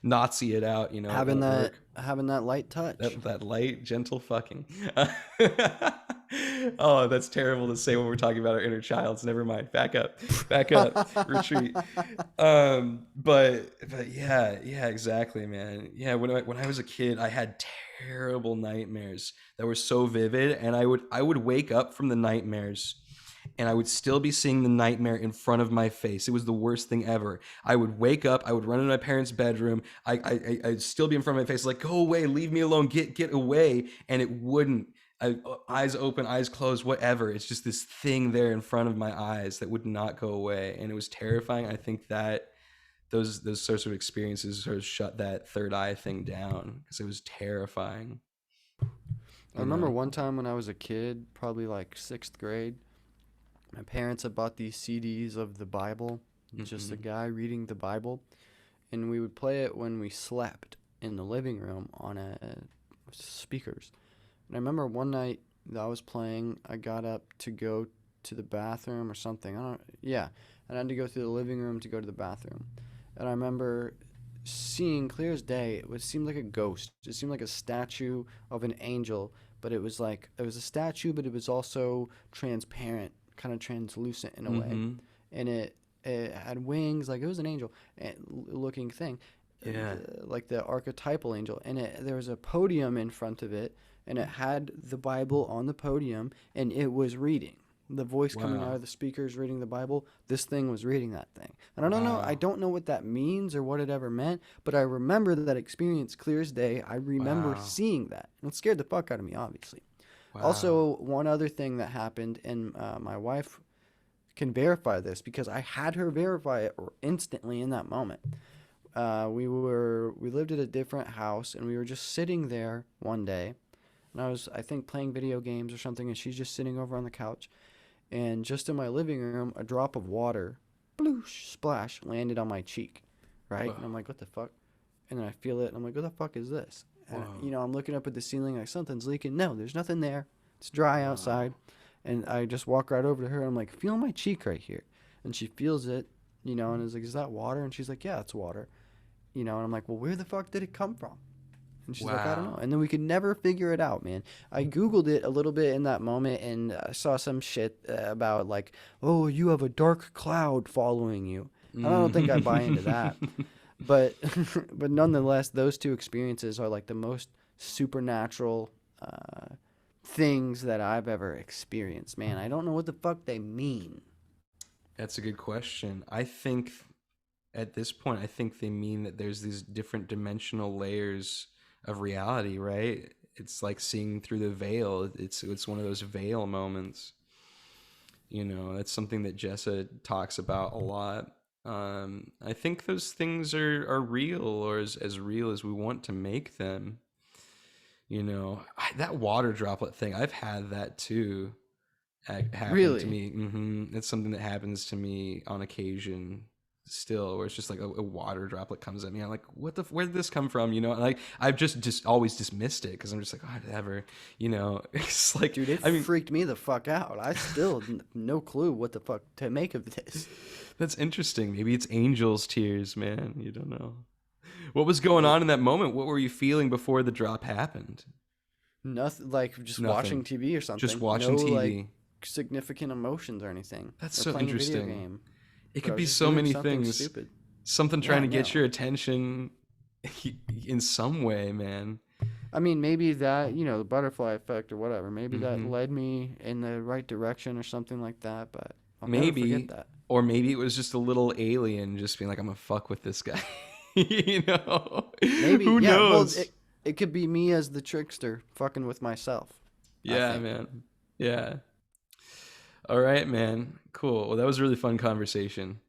Nazi it out, it won't work. Having that light touch. That light, gentle fucking. Oh, that's terrible to say when we're talking about our inner childs. Never mind. Back up, retreat. But yeah, exactly, man. Yeah, when I was a kid, I had terrible nightmares that were so vivid, and I would wake up from the nightmares, and I would still be seeing the nightmare in front of my face. It was the worst thing ever. I would wake up, I would run into my parents' bedroom, I'd still be in front of my face, like, go away, leave me alone, get away, and it wouldn't. Eyes open, eyes closed, whatever. It's just this thing there in front of my eyes that would not go away, and it was terrifying. I think that those sorts of experiences sort of shut that third eye thing down because it was terrifying. I remember one time when I was a kid, probably like 6th grade, my parents had bought these CDs of the Bible, just a guy reading the Bible, and we would play it when we slept in the living room on speakers. And I remember one night that I was playing, I got up to go to the bathroom or something. And I had to go through the living room to go to the bathroom. And I remember seeing clear as day, it seemed like a ghost. It seemed like a statue of an angel, but it was a statue, but it was also transparent, kind of translucent in a way. And it had wings, like it was an angel looking thing. Yeah. Like the archetypal angel. And there was a podium in front of it, and it had the Bible on the podium, and it was reading. The voice coming out of the speakers reading the Bible, this thing was reading that thing. And I don't know what that means or what it ever meant, but I remember that experience clear as day. I remember seeing that. And it scared the fuck out of me, obviously. Also, one other thing that happened, and my wife can verify this because I had her verify it instantly in that moment. We lived at a different house, and we were just sitting there one day, and I was, I think, playing video games or something, and she's just sitting over on the couch, and just in my living room, a drop of water, bloosh, splash, landed on my cheek, right? Whoa. And I'm like, what the fuck? And then I feel it, and I'm like, what the fuck is this? And, I'm looking up at the ceiling, like, something's leaking. No, there's nothing there. It's dry outside. And I just walk right over to her, and I'm like, feel my cheek right here. And she feels it, and is like, is that water? And she's like, yeah, it's water. And I'm like, well, where the fuck did it come from? And she's like, I don't know. And then we could never figure it out, man. I Googled it a little bit in that moment, and I saw some shit about, like, oh, you have a dark cloud following you. I don't think I buy into that. But nonetheless, those two experiences are, like, the most supernatural things that I've ever experienced, man. I don't know what the fuck they mean. That's a good question. I think at this point, I think they mean that there's these different dimensional layers of reality, right? It's like seeing through the veil. It's one of those veil moments. That's something that Jessa talks about a lot. I think those things are real, or as real as we want to make them. That water droplet thing, I've had that too happen to me. It's something that happens to me on occasion still, where it's just like a water droplet comes at me. I'm like, where did this come from? Like I've just always dismissed it because I'm just like, oh, whatever. It's like, dude, freaked me the fuck out. I still no clue what the fuck to make of this. That's interesting. Maybe it's angels' tears, man. You don't know. What was going on in that moment? What were you feeling before the drop happened? Nothing, like just watching TV or something. Just watching TV. Like, significant emotions or anything. That's or so playing interesting. A video game. It could be so many things. Stupid. Something trying to get your attention in some way, man. I mean, maybe that, the butterfly effect or whatever. Maybe that led me in the right direction or something like that. But I'll never forget that. Or maybe it was just a little alien just being like, I'm gonna fuck with this guy. Maybe. Who knows? Well, it could be me as the trickster fucking with myself. Yeah, man. Yeah. All right, man. Cool. Well, that was a really fun conversation.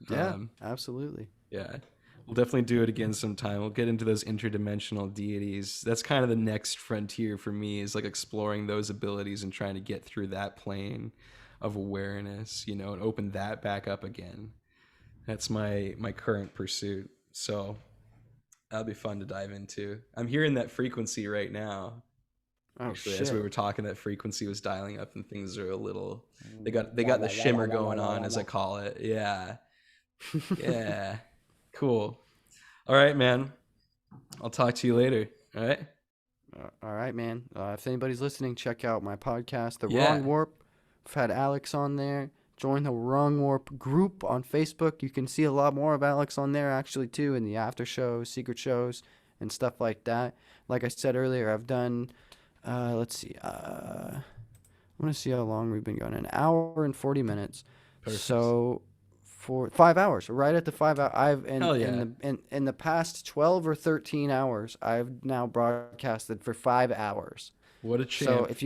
Yeah, absolutely. Yeah. We'll definitely do it again sometime. We'll get into those interdimensional deities. That's kind of the next frontier for me, is like exploring those abilities and trying to get through that plane of awareness, and open that back up again. That's my current pursuit. So that'll be fun to dive into. I'm hearing that frequency right now. Oh, actually, shit. as we were talking, that frequency was dialing up, and things are a little. They got the shimmer going on, as I call it. Yeah, yeah, cool. All right, man. I'll talk to you later. All right. All right, man. If anybody's listening, check out my podcast, The Yeah. Wrong Warp. I've had Alex on there. Join the Wrong Warp group on Facebook. You can see a lot more of Alex on there, actually, too, in the after shows, secret shows, and stuff like that. Like I said earlier, I've done, let's see, I want to see how long we've been going. An hour and 40 minutes. Perfect. So for 5 hours, right at the 5 hour, I've Hell yeah. in the past 12 or 13 hours, I've now broadcasted for 5 hours. What a So champ. if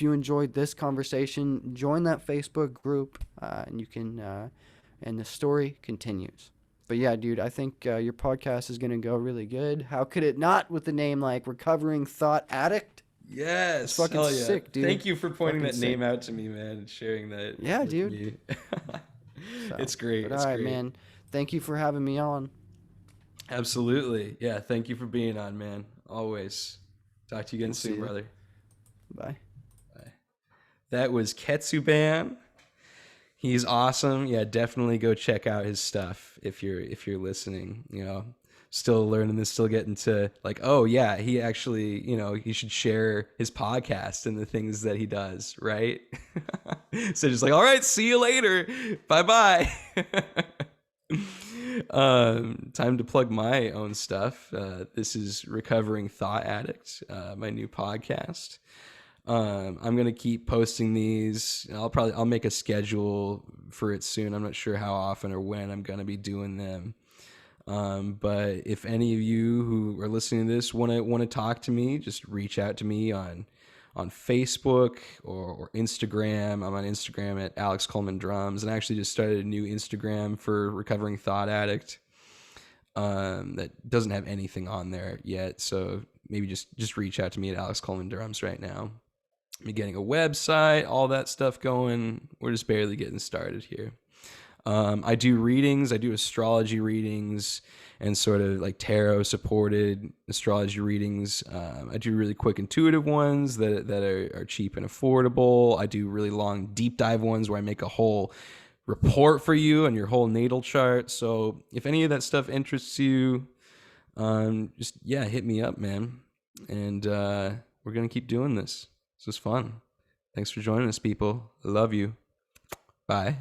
you enjoyed this conversation, join that Facebook group, and you can, and the story continues. But yeah, dude, I think your podcast is gonna go really good. How could it not with the name like Recovering Thought Addict? It's Yes. fucking Hell yeah. sick, dude. Thank you for pointing Fucking that sick. name out to me, man, and sharing that Yeah, with dude. me. So, It's great. but It's all right, great. man. Thank you for having me on. Absolutely. Yeah. Thank you for being on, man. Always. Talk to you again We'll see soon, ya. brother. Bye. Bye. That was Ketsuban. He's awesome. Yeah, definitely go check out his stuff if you're listening. Still learning this, still getting to like, oh yeah, he actually, he should share his podcast and the things that he does, right? So just like, all right, see you later. Bye bye. Time to plug my own stuff. This is Recovering Thought Addict, my new podcast. I'm gonna keep posting these. I'll make a schedule for it soon. I'm not sure how often or when I'm gonna be doing them. But if any of you who are listening to this want to talk to me, just reach out to me on Facebook or Instagram. I'm on Instagram at Alex Coleman Drums, and I actually just started a new Instagram for Recovering Thought Addict that doesn't have anything on there yet. So maybe just reach out to me at Alex Coleman Drums right now. I'm getting a website, all that stuff going. We're just barely getting started here. I do readings. I do astrology readings and sort of like tarot supported astrology readings. I do really quick intuitive ones that are cheap and affordable. I do really long deep dive ones where I make a whole report for you on your whole natal chart. So if any of that stuff interests you, just hit me up, man. And we're gonna keep doing this. This was fun. Thanks for joining us, people. I love you. Bye.